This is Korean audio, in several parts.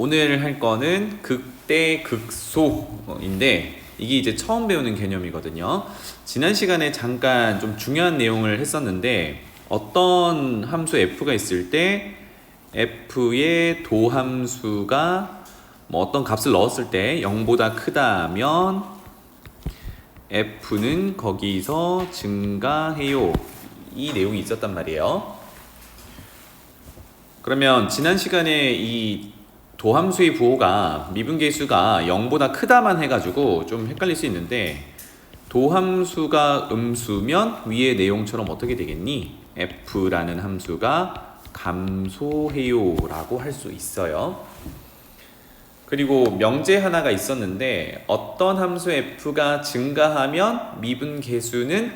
오늘 할 거는 극대 극소인데 이게 이제 처음 배우는 개념이거든요. 지난 시간에 잠깐 좀 중요한 내용을 했었는데 어떤 함수 f가 있을 때 f의 도함수가 뭐 어떤 값을 넣었을 때 0보다 크다면 f는 거기서 증가해요. 이 내용이 있었단 말이에요. 그러면 지난 시간에 이 도함수의 부호가 미분계수가 0보다 크다만 해가지고 좀 헷갈릴 수 있는데 도함수가 음수면 위의 내용처럼 어떻게 되겠니? f라는 함수가 감소해요 라고 할 수 있어요. 그리고 명제 하나가 있었는데 어떤 함수 f가 증가하면 미분계수는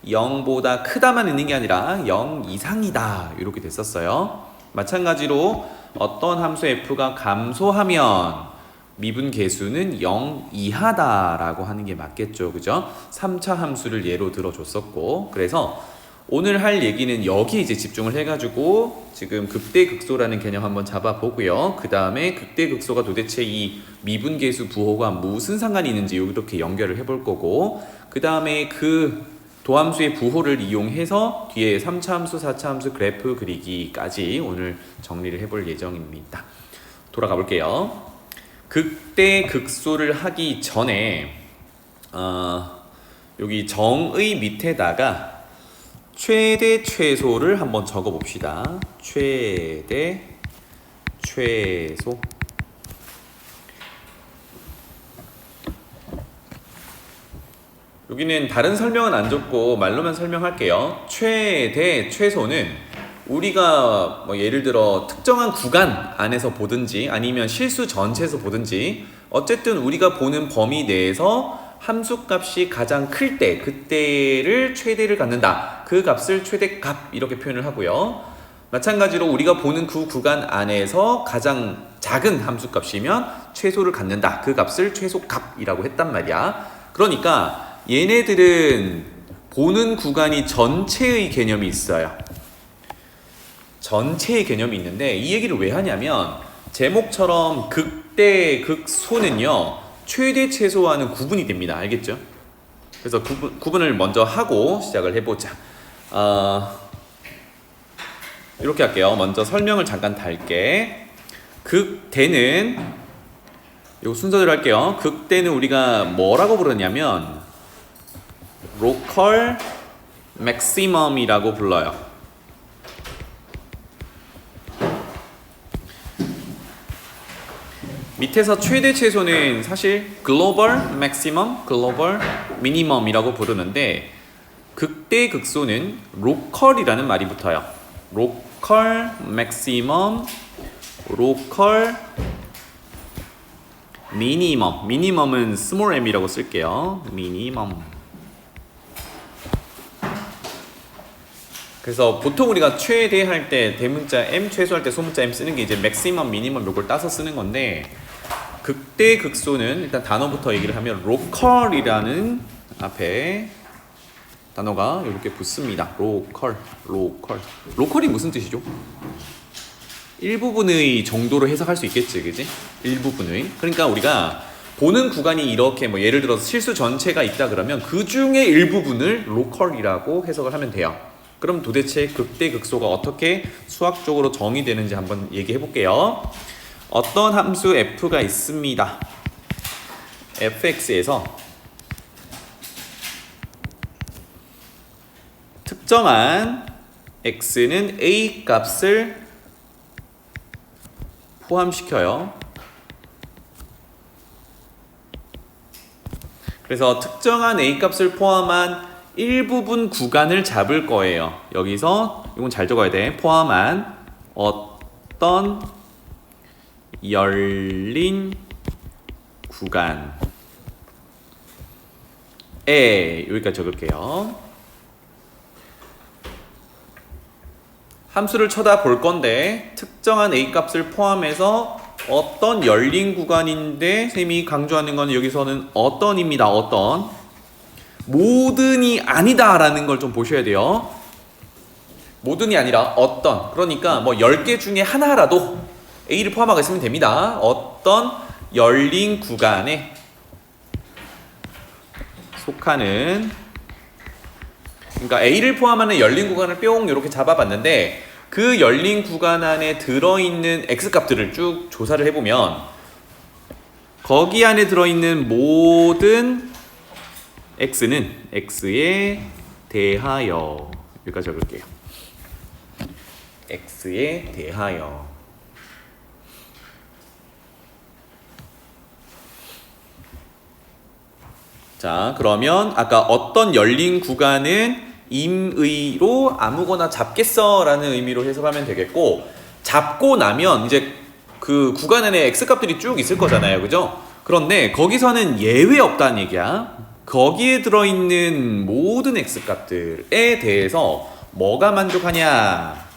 0보다 크다만 있는 게 아니라 0 이상이다 이렇게 됐었어요. 마찬가지로 어떤 함수 f가 감소하면 미분계수는 0 이하다라고 하는 게 맞겠죠. 그죠? 3차 함수를 예로 들어줬었고, 그래서 오늘 할 얘기는 여기 이제 집중을 해가지고 지금 극대극소라는 개념 한번 잡아보고요. 그 다음에 극대극소가 도대체 이 미분계수 부호가 무슨 상관이 있는지 이렇게 연결을 해볼 거고, 그 다음에 그 도함수의 부호를 이용해서 뒤에 3차 함수, 4차 함수 그래프 그리기까지 오늘 정리를 해볼 예정입니다. 돌아가 볼게요. 극대극소를 하기 전에 여기 정의 밑에다가 최대 최소를 한번 적어 봅시다. 최대 최소. 여기는 다른 설명은 안 줬고 말로만 설명할게요. 최대 최소는 우리가 뭐 예를 들어 특정한 구간 안에서 보든지 아니면 실수 전체에서 보든지 어쨌든 우리가 보는 범위 내에서 함수값이 가장 클 때 그때를 최대를 갖는다. 그 값을 최대값 이렇게 표현을 하고요. 마찬가지로 우리가 보는 그 구간 안에서 가장 작은 함수값이면 최소를 갖는다. 그 값을 최소값이라고 했단 말이야. 그러니까 얘네들은 보는 구간이 전체의 개념이 있어요. 전체의 개념이 있는데 이 얘기를 왜 하냐면 제목처럼 극대 극소는요 최대 최소와는 구분이 됩니다. 알겠죠? 그래서 구분을 먼저 하고 시작을 해보자. 이렇게 할게요. 먼저 설명을 잠깐 달게. 극대는 요 순서대로 할게요. 극대는 우리가 뭐라고 부르냐면 로컬 맥시멈이라고 불러요. 밑에서 최대 최소는 사실 글로벌 맥시멈, 글로벌 미니멈이라고 부르는데 극대 극소는 로컬이라는 말이 붙어요. 로컬 맥시멈, 로컬 미니멈. 미니멈은 스몰 m이라고 쓸게요. 미니멈. 그래서 보통 우리가 최대 할 때 대문자 m, 최소할 때 소문자 m 쓰는 게 이제 맥시멈, 미니멈 요걸 따서 쓰는 건데 극대 극소는 일단 단어부터 얘기를 하면 로컬이라는 앞에 단어가 이렇게 붙습니다. 로컬. 로컬이 무슨 뜻이죠? 일부분의 정도로 해석할 수 있겠지, 그지? 일부분의. 그러니까 우리가 보는 구간이 이렇게 뭐 예를 들어서 실수 전체가 있다 그러면 그 중에 일부분을 로컬이라고 해석을 하면 돼요. 그럼 도대체 극대 극소가 어떻게 수학적으로 정의되는지 한번 얘기해 볼게요. 어떤 함수 f가 있습니다. fx에서 특정한 x는 a 값을 포함시켜요. 그래서 특정한 a 값을 포함한 일부분 구간을 잡을 거예요. 여기서 이건 잘 적어야 돼. 포함한 어떤 열린 구간에 여기까지 적을게요. 함수를 쳐다볼 건데 특정한 a 값을 포함해서 어떤 열린 구간인데 쌤이 강조하는 건 여기서는 어떤입니다. 어떤 모든이 아니다라는 걸 좀 보셔야 돼요. 모든이 아니라 어떤. 그러니까 뭐 10개 중에 하나라도 A를 포함하겠으면 됩니다. 어떤 열린 구간에 속하는, 그러니까 A를 포함하는 열린 구간을 뿅 이렇게 잡아봤는데 그 열린 구간 안에 들어있는 X값들을 쭉 조사를 해보면 거기 안에 들어있는 모든 X는 X에 대하여, 여기까지 적을게요. X에 대하여. 자, 그러면 아까 어떤 열린 구간은 임의로 아무거나 잡겠어 라는 의미로 해석하면 되겠고, 잡고 나면 이제 그 구간 안에 X값들이 쭉 있을 거잖아요, 그죠? 그런데 거기서는 예외 없다는 얘기야. 거기에 들어있는 모든 X값들에 대해서 뭐가 만족하냐,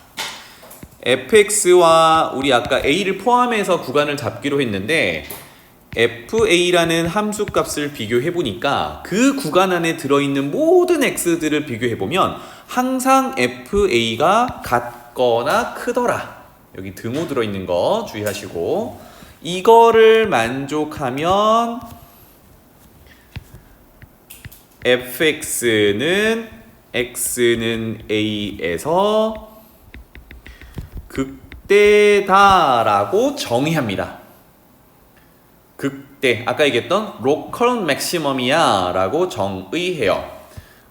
fx와 우리 아까 a를 포함해서 구간을 잡기로 했는데 fa라는 함수값을 비교해보니까 그 구간 안에 들어있는 모든 x들을 비교해보면 항상 fa가 같거나 크더라. 여기 등호 들어있는 거 주의하시고, 이거를 만족하면 fx는 x는 a에서 극대다라고 정의합니다. 극대, 아까 얘기했던 로컬 맥시멈이야 라고 정의해요.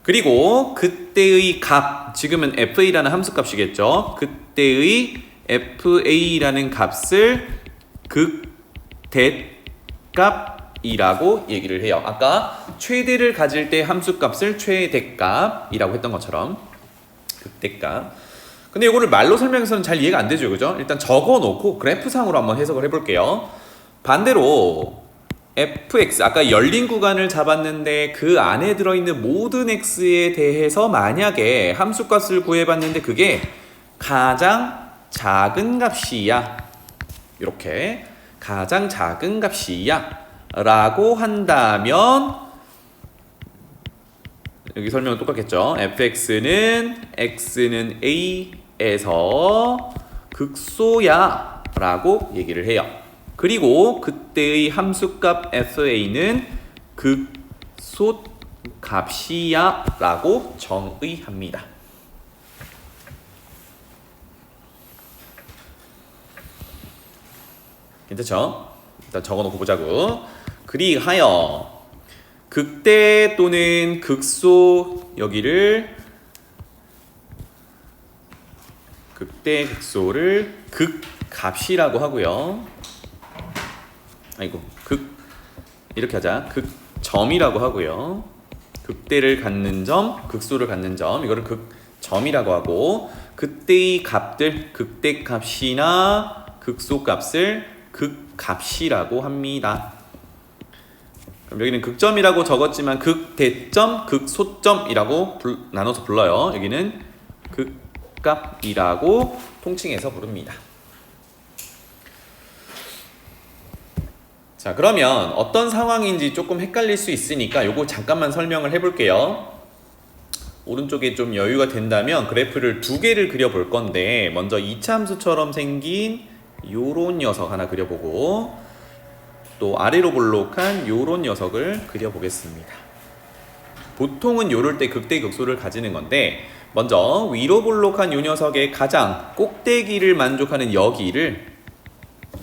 그리고 그때의 값, 지금은 fa라는 함수값이겠죠. 그때의 fa라는 값을 극대값이라고 얘기를 해요. 아까 최대를 가질 때 함수값을 최대값이라고 했던 것처럼 극대값. 근데 이거를 말로 설명해서는 잘 이해가 안 되죠, 그죠? 일단 적어놓고 그래프상으로 한번 해석을 해볼게요. 반대로 fx, 아까 열린 구간을 잡았는데 그 안에 들어있는 모든 x에 대해서 만약에 함수값을 구해봤는데 그게 가장 작은 값이야, 이렇게 가장 작은 값이야 라고 한다면 여기 설명은 똑같겠죠. fx는 x는 a에서 극소야 라고 얘기를 해요. 그리고 그때의 함수값 fa는 극소값이야 라고 정의합니다. 괜찮죠? 일단 적어놓고 보자고. 그리하여 극대 또는 극소, 여기를 극대 극소를 극값이라고 하고요. 아이고, 이렇게 하자. 극점이라고 하고요. 극대를 갖는 점, 극소를 갖는 점, 이거를 극점이라고 하고, 그때의 값들, 극대값이나 극소값을 극값이라고 합니다. 그럼 여기는 극점이라고 적었지만 극대점, 극소점이라고 나눠서 불러요. 여기는 극값이라고 통칭해서 부릅니다. 자, 그러면 어떤 상황인지 조금 헷갈릴 수 있으니까 요거 잠깐만 설명을 해볼게요. 오른쪽에 좀 여유가 된다면 그래프를 두 개를 그려볼 건데, 먼저 이차함수처럼 생긴 요런 녀석 하나 그려보고 또 아래로 볼록한 요런 녀석을 그려보겠습니다. 보통은 요럴 때 극대 극소를 가지는 건데, 먼저 위로 볼록한 요 녀석의 가장 꼭대기를 만족하는 여기를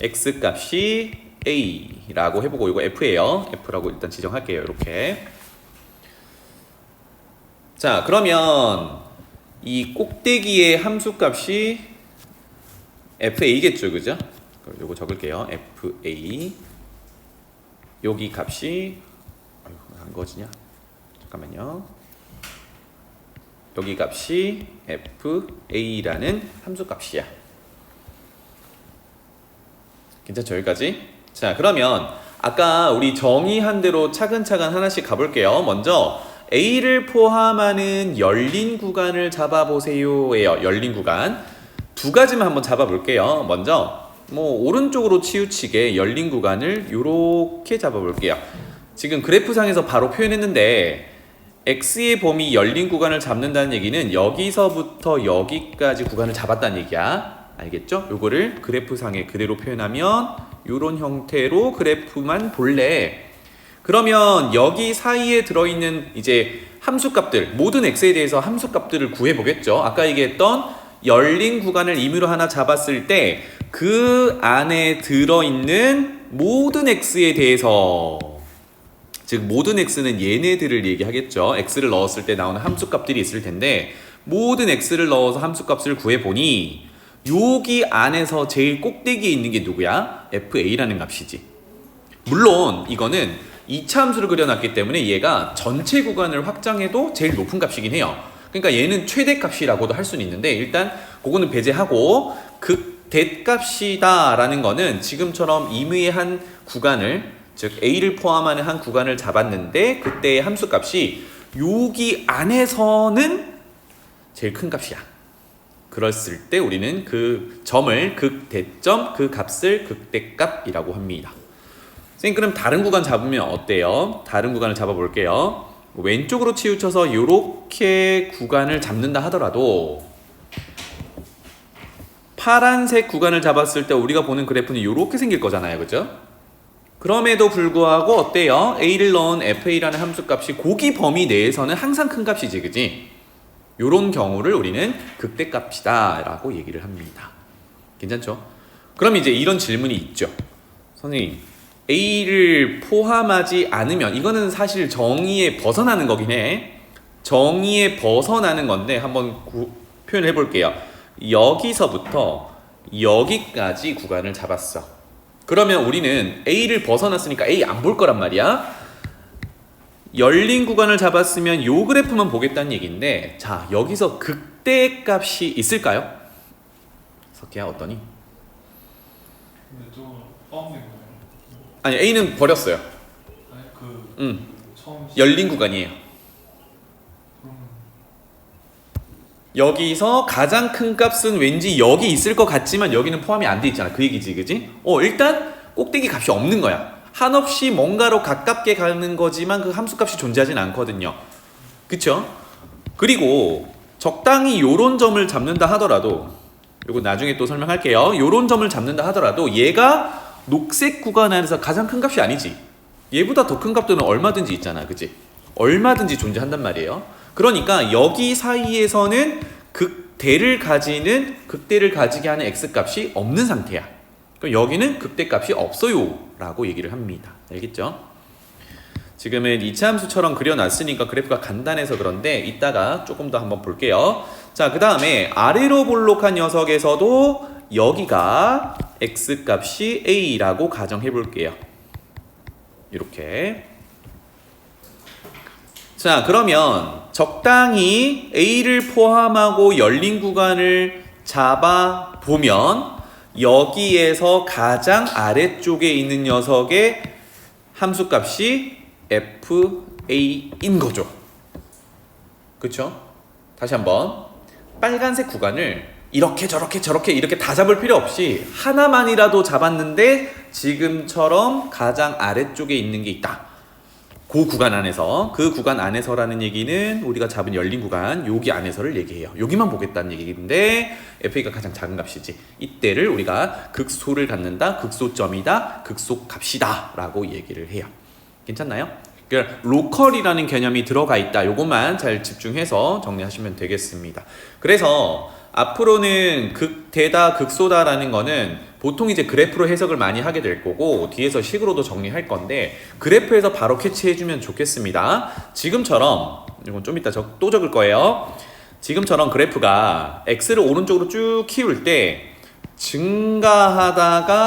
x값이 a라고 해보고, 이거 f예요. f라고 일단 지정할게요. 이렇게. 자, 그러면 이 꼭대기의 함수값이 fa겠죠, 그죠? 요거 적을게요. fa. 여기 값이, 안 거지냐? 잠깐만요. 여기 값이 fa라는 함수값이야. 괜찮죠, 여기까지? 자, 그러면 아까 우리 정의한 대로 차근차근 하나씩 가볼게요. 먼저 A를 포함하는 열린 구간을 잡아보세요예요. 열린 구간 두 가지만 한번 잡아볼게요. 먼저 오른쪽으로 치우치게 열린 구간을 이렇게 잡아볼게요. 지금 그래프상에서 바로 표현했는데 X의 범위 열린 구간을 잡는다는 얘기는 여기서부터 여기까지 구간을 잡았다는 얘기야. 알겠죠? 요거를 그래프상에 그대로 표현하면 요런 형태로 그래프만 볼래. 그러면 여기 사이에 들어있는 이제 함수값들, 모든 x에 대해서 함수값들을 구해보겠죠. 아까 얘기했던 열린 구간을 임의로 하나 잡았을 때 그 안에 들어있는 모든 x에 대해서, 즉 모든 x는 얘네들을 얘기하겠죠. x를 넣었을 때 나오는 함수값들이 있을 텐데 모든 x를 넣어서 함수값을 구해보니 여기 안에서 제일 꼭대기에 있는 게 누구야? fa라는 값이지. 물론 이거는 2차 함수를 그려놨기 때문에 얘가 전체 구간을 확장해도 제일 높은 값이긴 해요. 그러니까 얘는 최대값이라고도 할 수는 있는데 일단 그거는 배제하고 극대값이다 라는 거는 지금처럼 임의의 한 구간을, 즉 A를 포함하는 한 구간을 잡았는데 그때의 함수값이 여기 안에서는 제일 큰 값이야. 그랬을 때 우리는 그 점을 극대점, 그 값을 극대값이라고 합니다. 선생님 그럼 다른 구간 잡으면 어때요? 다른 구간을 잡아볼게요. 왼쪽으로 치우쳐서 이렇게 구간을 잡는다 하더라도 파란색 구간을 잡았을 때 우리가 보는 그래프는 이렇게 생길 거잖아요. 그죠? 그럼에도 불구하고 어때요? A를 넣은 FA라는 함수값이 고기 범위 내에서는 항상 큰 값이지. 그지? 요런 경우를 우리는 극대값이다 라고 얘기를 합니다. 괜찮죠? 그럼 이제 이런 질문이 있죠. 선생님 A를 포함하지 않으면, 이거는 사실 정의에 벗어나는 거긴 해. 정의에 벗어나는 건데 한번 표현해 볼게요. 여기서부터 여기까지 구간을 잡았어. 그러면 우리는 A를 벗어났으니까 A 안 볼 거란 말이야. 열린 구간을 잡았으면 요 그래프만 보겠다는 얘기인데, 자 여기서 극대값이 있을까요? 석희야 어떠니? 근데 좀 포함된 거예요. 아니 A는 버렸어요. 아니 처음 열린 구간이에요. 여기서 가장 큰 값은 왠지 여기 있을 것 같지만 여기는 포함이 안 돼 있잖아. 그 얘기지, 그지? 일단 꼭대기 값이 없는 거야. 한없이 뭔가로 가깝게 가는 거지만 그 함수값이 존재하진 않거든요. 그쵸? 그리고 적당히 요런 점을 잡는다 하더라도, 요거 나중에 또 설명할게요. 요런 점을 잡는다 하더라도 얘가 녹색 구간 안에서 가장 큰 값이 아니지. 얘보다 더 큰 값들은 얼마든지 있잖아. 그치? 얼마든지 존재한단 말이에요. 그러니까 여기 사이에서는 극대를 가지게 하는 x값이 없는 상태야. 그럼 여기는 극대값이 없어요 라고 얘기를 합니다. 알겠죠? 지금은 2차 함수처럼 그려놨으니까 그래프가 간단해서 그런데 이따가 조금 더 한번 볼게요. 자, 그 다음에 아래로 볼록한 녀석에서도 여기가 x값이 a라고 가정해 볼게요. 이렇게. 자, 그러면 적당히 a를 포함하고 열린 구간을 잡아 보면 여기에서 가장 아래쪽에 있는 녀석의 함수값이 fa인 거죠. 그쵸? 다시 한번 빨간색 구간을 이렇게 저렇게 이렇게 다 잡을 필요 없이 하나만이라도 잡았는데 지금처럼 가장 아래쪽에 있는 게 있다. 그 구간 안에서, 그 구간 안에서라는 얘기는 우리가 잡은 열린 구간 여기 안에서를 얘기해요. 여기만 보겠다는 얘기인데 FA가 가장 작은 값이지. 이때를 우리가 극소를 갖는다, 극소점이다, 극소값이다 라고 얘기를 해요. 괜찮나요? 그러니까 로컬이라는 개념이 들어가 있다. 요것만 잘 집중해서 정리하시면 되겠습니다. 그래서 앞으로는 극대다, 극소다라는 거는 보통 이제 그래프로 해석을 많이 하게 될 거고 뒤에서 식으로도 정리할 건데 그래프에서 바로 캐치해주면 좋겠습니다. 지금처럼, 이건 좀 이따 또 적을 거예요. 지금처럼 그래프가 x를 오른쪽으로 쭉 키울 때 증가하다가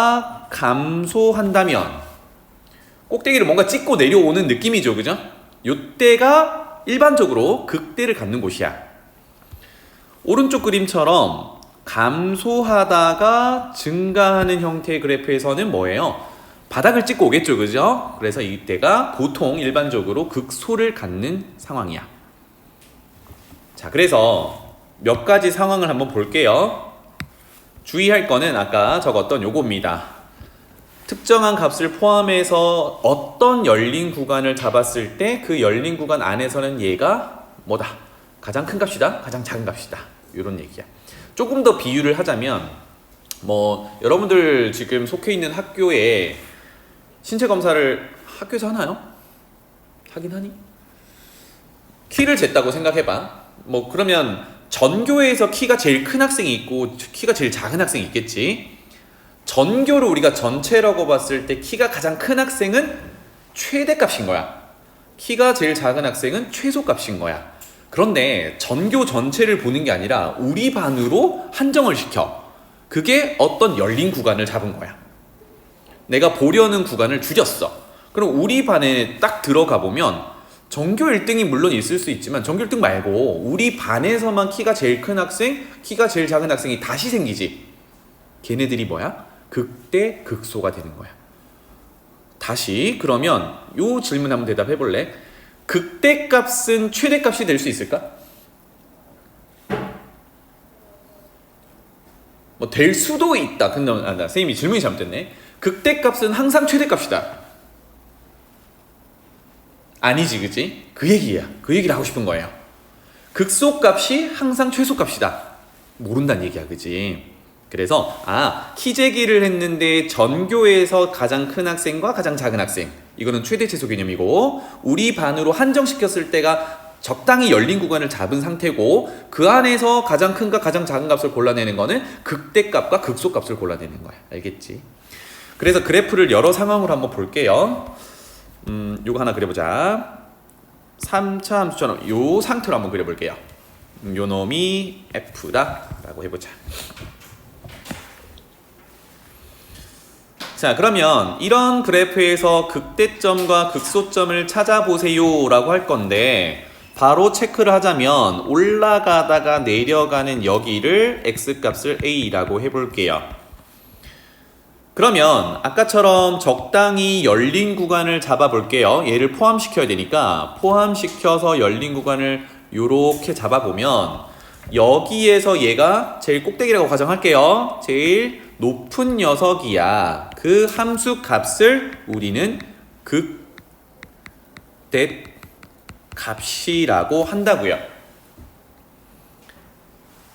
감소한다면 꼭대기를 뭔가 찍고 내려오는 느낌이죠. 그죠? 요때가 일반적으로 극대를 갖는 곳이야. 오른쪽 그림처럼 감소하다가 증가하는 형태의 그래프에서는 뭐예요? 바닥을 찍고 오겠죠. 그죠? 그래서 이때가 보통 일반적으로 극소를 갖는 상황이야. 자, 그래서 몇 가지 상황을 한번 볼게요. 주의할 거는 아까 적었던 요겁니다. 특정한 값을 포함해서 어떤 열린 구간을 잡았을 때 그 열린 구간 안에서는 얘가 뭐다? 가장 큰 값이다, 가장 작은 값이다. 이런 얘기야. 조금 더 비유를 하자면 뭐 여러분들 지금 속해 있는 학교에 신체 검사를 학교에서 하나요? 하긴 하니? 키를 쟀다고 생각해봐. 뭐 그러면 전교에서 키가 제일 큰 학생이 있고 키가 제일 작은 학생이 있겠지. 전교를 우리가 전체라고 봤을 때 키가 가장 큰 학생은 최대값인 거야. 키가 제일 작은 학생은 최소값인 거야. 그런데 전교 전체를 보는 게 아니라 우리 반으로 한정을 시켜. 그게 어떤 열린 구간을 잡은 거야. 내가 보려는 구간을 줄였어. 그럼 우리 반에 딱 들어가 보면 전교 1등이 물론 있을 수 있지만 전교 1등 말고 우리 반에서만 키가 제일 큰 학생, 키가 제일 작은 학생이 다시 생기지. 걔네들이 뭐야? 극대 극소가 되는 거야. 다시 그러면 요 질문 한번 대답해 볼래? 극대값은 최대값이 될 수 있을까? 뭐 될 수도 있다. 근데 선생님이 질문이 잘못됐네. 극대값은 항상 최대값이다. 아니지, 그치? 그 얘기야. 그 얘기를 하고 싶은 거예요. 극소값이 항상 최소값이다. 모른다는 얘기야, 그치? 그래서 키 재기를 했는데 전교에서 가장 큰 학생과 가장 작은 학생, 이거는 최대 최소 개념이고, 우리 반으로 한정시켰을 때가 적당히 열린 구간을 잡은 상태고, 그 안에서 가장 큰과 가장 작은 값을 골라내는 거는 극대값과 극소값을 골라내는 거야. 알겠지? 그래서 그래프를 여러 상황으로 한번 볼게요. 요거 하나 그려보자. 3차 함수처럼 요 상태로 한번 그려볼게요. 요 놈이 F다 라고 해보자. 자, 그러면 이런 그래프에서 극대점과 극소점을 찾아보세요 라고 할 건데, 바로 체크를 하자면 올라가다가 내려가는 여기를 x값을 a라고 해볼게요. 그러면 아까처럼 적당히 열린 구간을 잡아볼게요. 얘를 포함시켜야 되니까 포함시켜서 열린 구간을 요렇게 잡아보면 여기에서 얘가 제일 꼭대기라고 가정할게요. 제일 높은 녀석이야. 그 함수 값을 우리는 극대 값이라고 한다고요.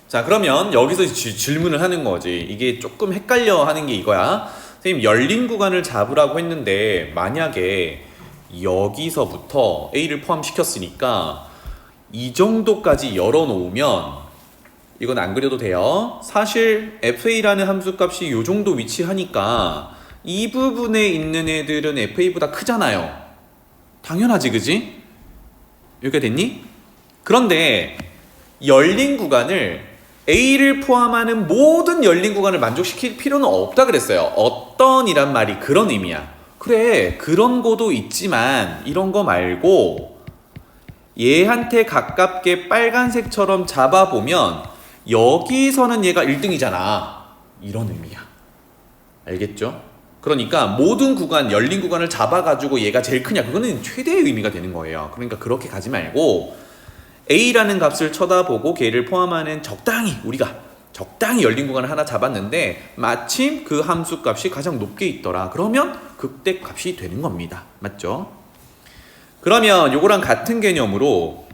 자, 그러면 여기서 질문을 하는 거지. 이게 조금 헷갈려 하는 게 이거야. 선생님, 열린 구간을 잡으라고 했는데 만약에 여기서부터 A를 포함시켰으니까 이 정도까지 열어놓으면 이건 안 그려도 돼요. 사실 FA라는 함수값이 이 정도 위치하니까 이 부분에 있는 애들은 FA보다 크잖아요. 당연하지, 그지? 여기가 됐니? 그런데 열린 구간을 A를 포함하는 모든 열린 구간을 만족시킬 필요는 없다 그랬어요. 어떤 이란 말이 그런 의미야. 그래, 그런 거도 있지만 이런 거 말고 얘한테 가깝게 빨간색처럼 잡아보면 여기서는 얘가 1등이잖아. 이런 의미야. 알겠죠? 그러니까 모든 구간, 열린 구간을 잡아가지고 얘가 제일 크냐, 그거는 최대의 의미가 되는 거예요. 그러니까 그렇게 가지 말고 A라는 값을 쳐다보고 걔를 포함하는 우리가 적당히 열린 구간을 하나 잡았는데 마침 그 함수 값이 가장 높게 있더라. 그러면 극대 값이 되는 겁니다. 맞죠? 그러면 요거랑 같은 개념으로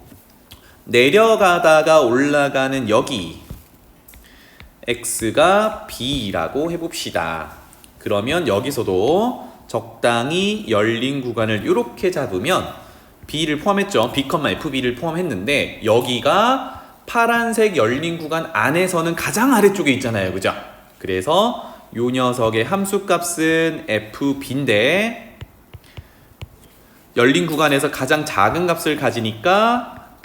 내려가다가 올라가는 여기 x가 b라고 해봅시다. 그러면 여기서도 적당히 열린 구간을 이렇게 잡으면 b를 포함했죠. b, fb를 포함했는데 여기가 파란색 열린 구간 안에서는 가장 아래쪽에 있잖아요. 그죠? 그래서 요 녀석의 함수값은 fb인데 열린 구간에서 가장 작은 값을 가지니까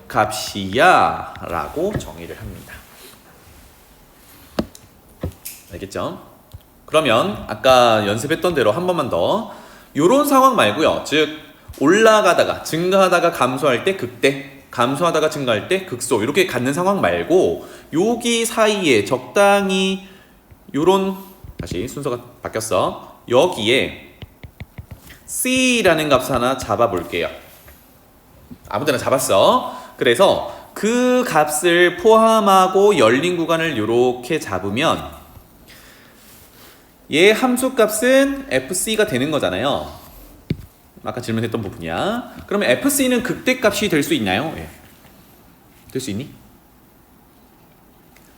극소값이야 라고 정의를 합니다. 알겠죠? 그러면 아까 연습했던 대로 한 번만 더, 요런 상황 말고요. 즉 올라가다가 증가하다가 감소할 때 극대, 감소하다가 증가할 때 극소, 이렇게 갖는 상황 말고 여기 사이에 적당히 요런, 다시 순서가 바뀌었어. 여기에 C라는 값 하나 잡아볼게요. 아무데나 잡았어. 그래서 그 값을 포함하고 열린 구간을 이렇게 잡으면 얘 함수 값은 FC가 되는 거잖아요. 아까 질문했던 부분이야. 그러면 FC는 극대 값이 될 수 있나요? 예. 될 수 있니?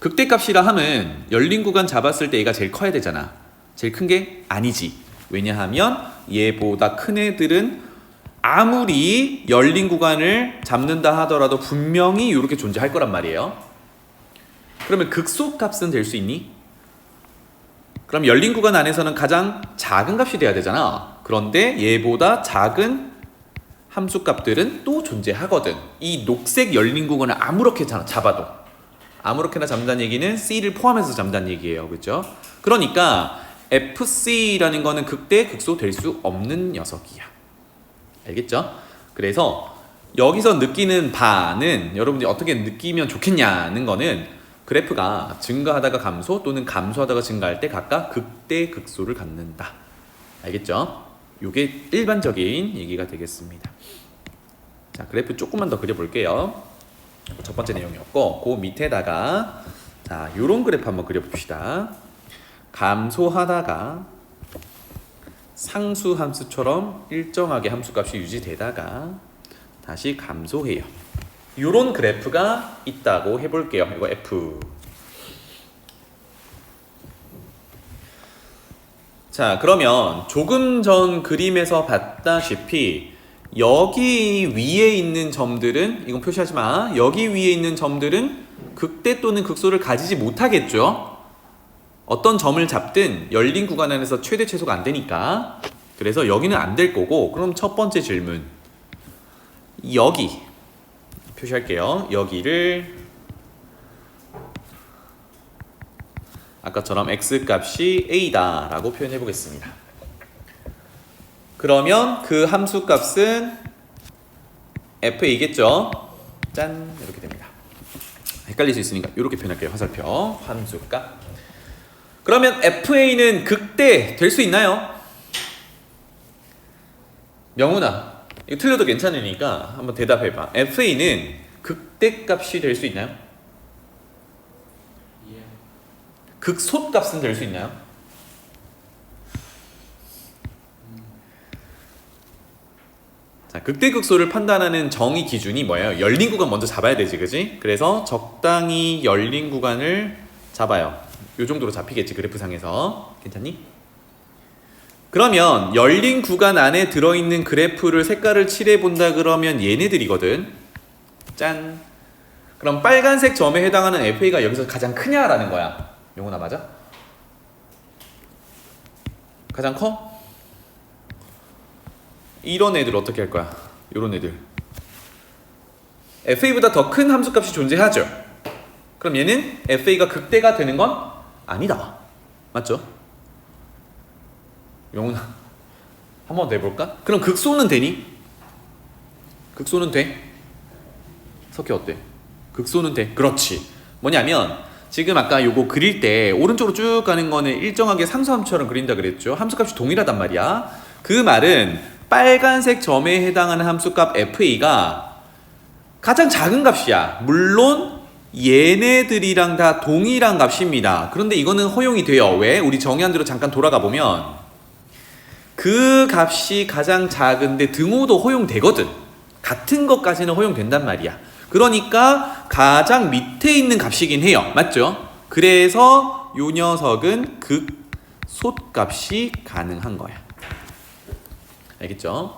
극대값이라 함은 열린 구간 잡았을 때 얘가 제일 커야 되잖아. 제일 큰 게 아니지. 왜냐하면 얘보다 큰 애들은 아무리 열린 구간을 잡는다 하더라도 분명히 이렇게 존재할 거란 말이에요. 그러면 극소값은 될 수 있니? 그럼 열린 구간 안에서는 가장 작은 값이 돼야 되잖아. 그런데 얘보다 작은 함수값들은 또 존재하거든. 이 녹색 열린 구간을 아무렇게나 잡아도, 아무렇게나 잡는다는 얘기는 C를 포함해서 잡는다는 얘기예요. 그렇죠? 그러니까 FC라는 거는 극대 극소 될 수 없는 녀석이야. 알겠죠? 그래서 여기서 느끼는 바는 여러분들이 어떻게 느끼면 좋겠냐는 거는 그래프가 증가하다가 감소 또는 감소하다가 증가할 때 각각 극대 극소를 갖는다. 알겠죠? 이게 일반적인 얘기가 되겠습니다. 자, 그래프 조금만 더 그려볼게요. 첫 번째 내용이었고, 그 밑에다가 자, 요런 그래프 한번 그려봅시다. 감소하다가 상수 함수처럼 일정하게 함수값이 유지되다가 다시 감소해요. 요런 그래프가 있다고 해볼게요. 이거 F. 자, 그러면 조금 전 그림에서 봤다시피 여기 위에 있는 점들은, 이건 표시하지 마. 여기 위에 있는 점들은 극대 또는 극소를 가지지 못하겠죠. 어떤 점을 잡든 열린 구간 안에서 최대 최소가 안 되니까. 그래서 여기는 안 될 거고, 그럼 첫 번째 질문. 여기 표시할게요. 여기를 아까처럼 x값이 a다 라고 표현해 보겠습니다. 그러면 그 함수값은 fa겠죠. 짠, 이렇게 됩니다. 헷갈릴 수 있으니까 이렇게 표현할게요. 화살표 함수값. 그러면 fa는 극대 될 수 있나요? 명훈아, 이거 틀려도 괜찮으니까 한번 대답해봐. fa는 극대값이 될 수 있나요? 예. 극소값은 될 수 있나요? 자, 극대극소를 판단하는 정의 기준이 뭐예요? 열린 구간 먼저 잡아야 되지, 그지? 그래서 적당히 열린 구간을 잡아요. 요 정도로 잡히겠지, 그래프상에서. 괜찮니? 그러면 열린 구간 안에 들어있는 그래프를 색깔을 칠해본다 그러면 얘네들이거든. 짠. 그럼 빨간색 점에 해당하는 FA가 여기서 가장 크냐라는 거야. 용훈아, 맞아? 가장 커? 이런 애들 어떻게 할 거야? 이런 애들 FA보다 더 큰 함수값이 존재하죠. 그럼 얘는 FA가 극대가 되는 건 아니다. 맞죠? 용훈아, 한 번 더 해볼까? 그럼 극소는 되니? 극소는 돼? 석희 어때? 극소는 돼. 그렇지. 뭐냐면 지금 아까 요거 그릴 때 오른쪽으로 쭉 가는 거는 일정하게 상수함수처럼 그린다 그랬죠. 함수값이 동일하단 말이야. 그 말은 빨간색 점에 해당하는 함수값 fa가 가장 작은 값이야. 물론 얘네들이랑 다 동일한 값입니다. 그런데 이거는 허용이 돼요. 왜? 우리 정의안대로 잠깐 돌아가 보면 그 값이 가장 작은데 등호도 허용되거든. 같은 것까지는 허용된단 말이야. 그러니까 가장 밑에 있는 값이긴 해요. 맞죠? 그래서 요 녀석은 극소값이 가능한 거야. 알겠죠?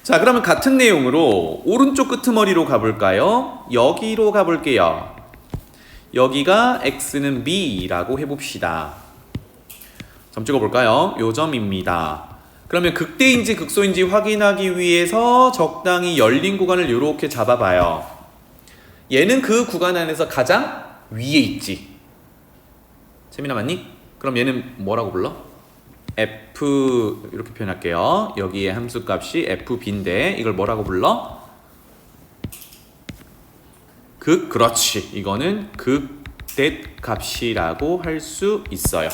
자, 그러면 같은 내용으로 오른쪽 끄트머리로 가볼까요? 여기로 가볼게요. 여기가 x는 b라고 해봅시다. 점 찍어볼까요? 요 점입니다. 그러면 극대인지 극소인지 확인하기 위해서 적당히 열린 구간을 이렇게 잡아봐요. 얘는 그 구간 안에서 가장 위에 있지. 재민아 맞니? 그럼 얘는 뭐라고 불러? f 이렇게 표현할게요. 여기에 함수값이 fb인데 이걸 뭐라고 불러? 그렇지. 이거는 극대값이라고 할 수 있어요.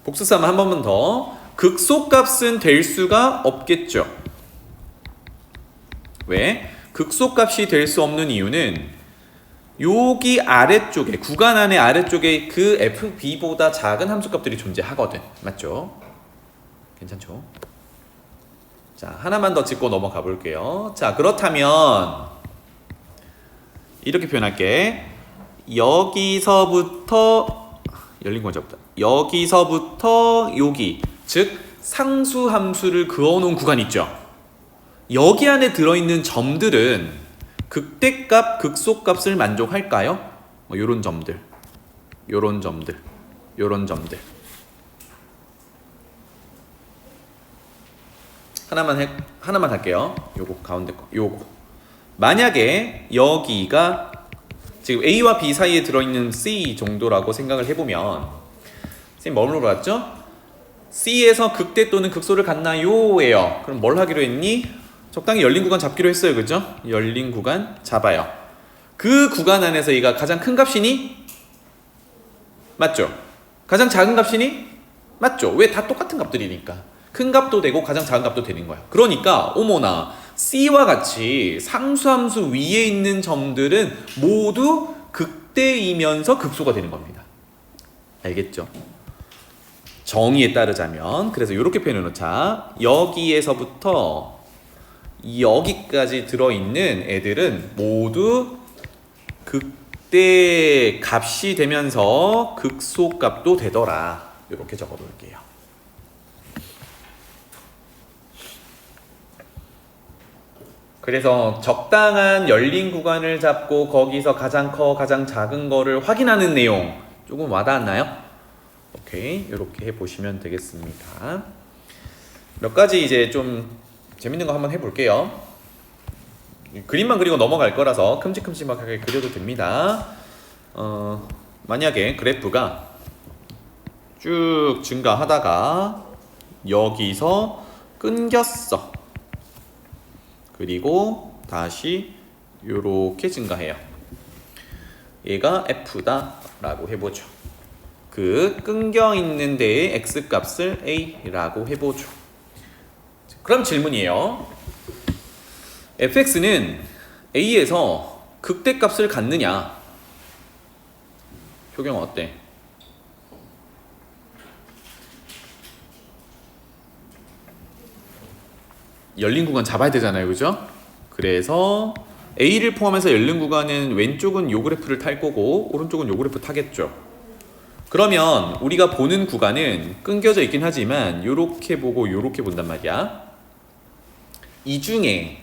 복수싸움 한 번만 더. 극소값은 될 수가 없겠죠. 왜? 극소값이 될 수 없는 이유는 여기 아래쪽에, 구간 안에 아래쪽에 그 fb보다 작은 함수값들이 존재하거든. 맞죠? 괜찮죠? 자, 하나만 더 짚고 넘어가 볼게요. 자, 그렇다면 이렇게 표현할게. 여기서부터 열린 구간 잡다. 여기서부터 여기, 즉 상수함수를 그어놓은 구간 있죠. 여기 안에 들어있는 점들은 극대값, 극소값을 만족할까요? 뭐 요런 점들, 요런 점들, 요런 점들. 하나만 할게요. 요거 가운데 거, 요거. 만약에 여기가 지금 A와 B 사이에 들어있는 C 정도라고 생각을 해보면, 선생님 뭘 물어봤죠? C에서 극대 또는 극소를 갖나요? 예요. 그럼 뭘 하기로 했니? 적당히 열린 구간 잡기로 했어요. 그죠? 열린 구간 잡아요. 그 구간 안에서 얘가 가장 큰 값이니? 맞죠? 가장 작은 값이니? 맞죠? 왜? 다 똑같은 값들이니까. 큰 값도 되고 가장 작은 값도 되는 거야. 그러니까 어머나 C와 같이 상수함수 위에 있는 점들은 모두 극대이면서 극소가 되는 겁니다. 알겠죠? 정의에 따르자면, 그래서 이렇게 표현해 놓자. 여기에서부터 여기까지 들어있는 애들은 모두 극대 값이 되면서 극소 값도 되더라. 이렇게 적어 놓을게요. 그래서 적당한 열린 구간을 잡고 거기서 가장 커, 가장 작은 거를 확인하는 내용 조금 와닿았나요? 오케이, 이렇게 해보시면 되겠습니다. 몇 가지 이제 좀 재밌는 거 한번 해볼게요. 그림만 그리고 넘어갈 거라서 큼직큼직하게 그려도 됩니다. 만약에 그래프가 쭉 증가하다가 여기서 끊겼어. 그리고 다시 요렇게 증가해요. 얘가 F다 라고 해보죠. 그 끊겨 있는 데의 X값을 A라고 해보죠. 그럼 질문이에요. fx는 A에서 극대값을 갖느냐? 효경 어때? 열린 구간 잡아야 되잖아요. 그죠? 그래서 A를 포함해서 열린 구간은 왼쪽은 요 그래프를 탈 거고 오른쪽은 요 그래프 타겠죠. 그러면 우리가 보는 구간은 끊겨져 있긴 하지만 요렇게 보고 요렇게 본단 말이야. 이 중에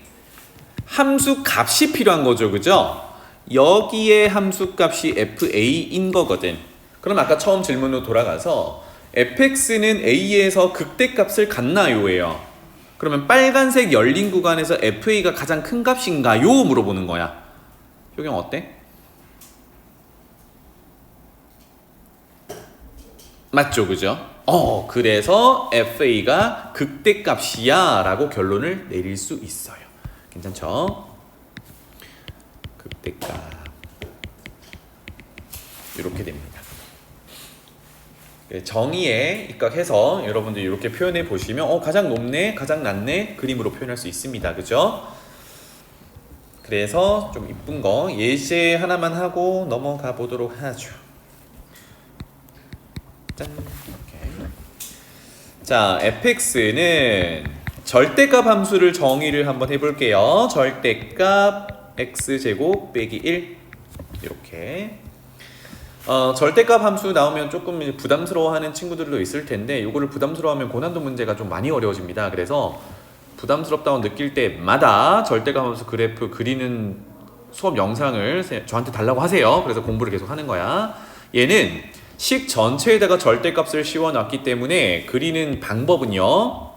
함수 값이 필요한 거죠. 그죠? 여기에 함수 값이 FA인 거거든. 그럼 아까 처음 질문으로 돌아가서 fx는 A에서 극대값을 갖나요? 예요. 그러면 빨간색 열린 구간에서 FA가 가장 큰 값인가요? 물어보는 거야. 효경 어때? 맞죠, 그죠? 그래서 FA가 극대값이야 라고 결론을 내릴 수 있어요. 괜찮죠? 극대값 이렇게 됩니다. 정의에 입각해서 여러분들 이렇게 표현해 보시면 가장 높네, 가장 낮네 그림으로 표현할 수 있습니다. 그죠? 그래서 좀 이쁜 거 예제 하나만 하고 넘어가 보도록 하죠. 짠. 이렇게. 자, fx는 절대값 함수를 정의를 한번 해볼게요. 절대값 x제곱 빼기 1 이렇게. 절대값 함수 나오면 조금 부담스러워하는 친구들도 있을 텐데 이거를 부담스러워하면 고난도 문제가 좀 많이 어려워집니다. 그래서 부담스럽다고 느낄 때마다 절대값 함수 그래프 그리는 수업 영상을 저한테 달라고 하세요. 그래서 공부를 계속 하는 거야. 얘는 식 전체에다가 절대값을 씌워놨기 때문에 그리는 방법은요.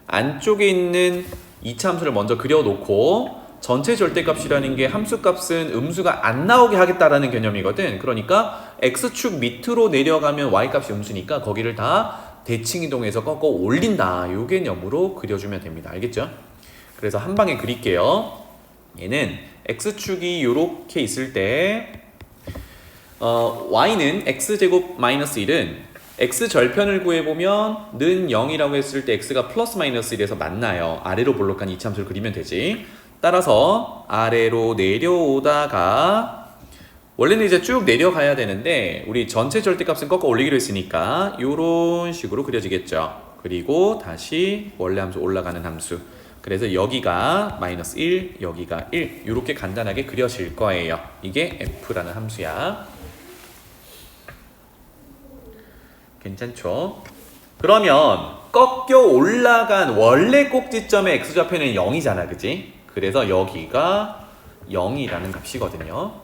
안쪽에 있는 이차함수를 먼저 그려놓고 전체 절대값이라는 게 함수값은 음수가 안 나오게 하겠다라는 개념이거든. 그러니까 x축 밑으로 내려가면 y값이 음수니까 거기를 다 대칭이동해서 꺾어 올린다. 요 개념으로 그려주면 됩니다. 알겠죠? 그래서 한 방에 그릴게요. 얘는 x축이 요렇게 있을 때 y는 x제곱 마이너스 1은 x절편을 구해보면 는 0이라고 했을 때 x가 플러스 마이너스 1에서 만나요. 아래로 볼록한 이차함수를 그리면 되지. 따라서 아래로 내려오다가 원래는 이제 쭉 내려가야 되는데 우리 전체 절대값은 꺾어 올리기로 했으니까 이런 식으로 그려지겠죠. 그리고 다시 원래 함수 올라가는 함수 그래서 여기가 마이너스 1, 여기가 1 이렇게 간단하게 그려질 거예요. 이게 f라는 함수야. 괜찮죠? 그러면 꺾여 올라간 원래 꼭지점의 x좌표는 0이잖아, 그지? 그래서 여기가 0이라는 값이거든요.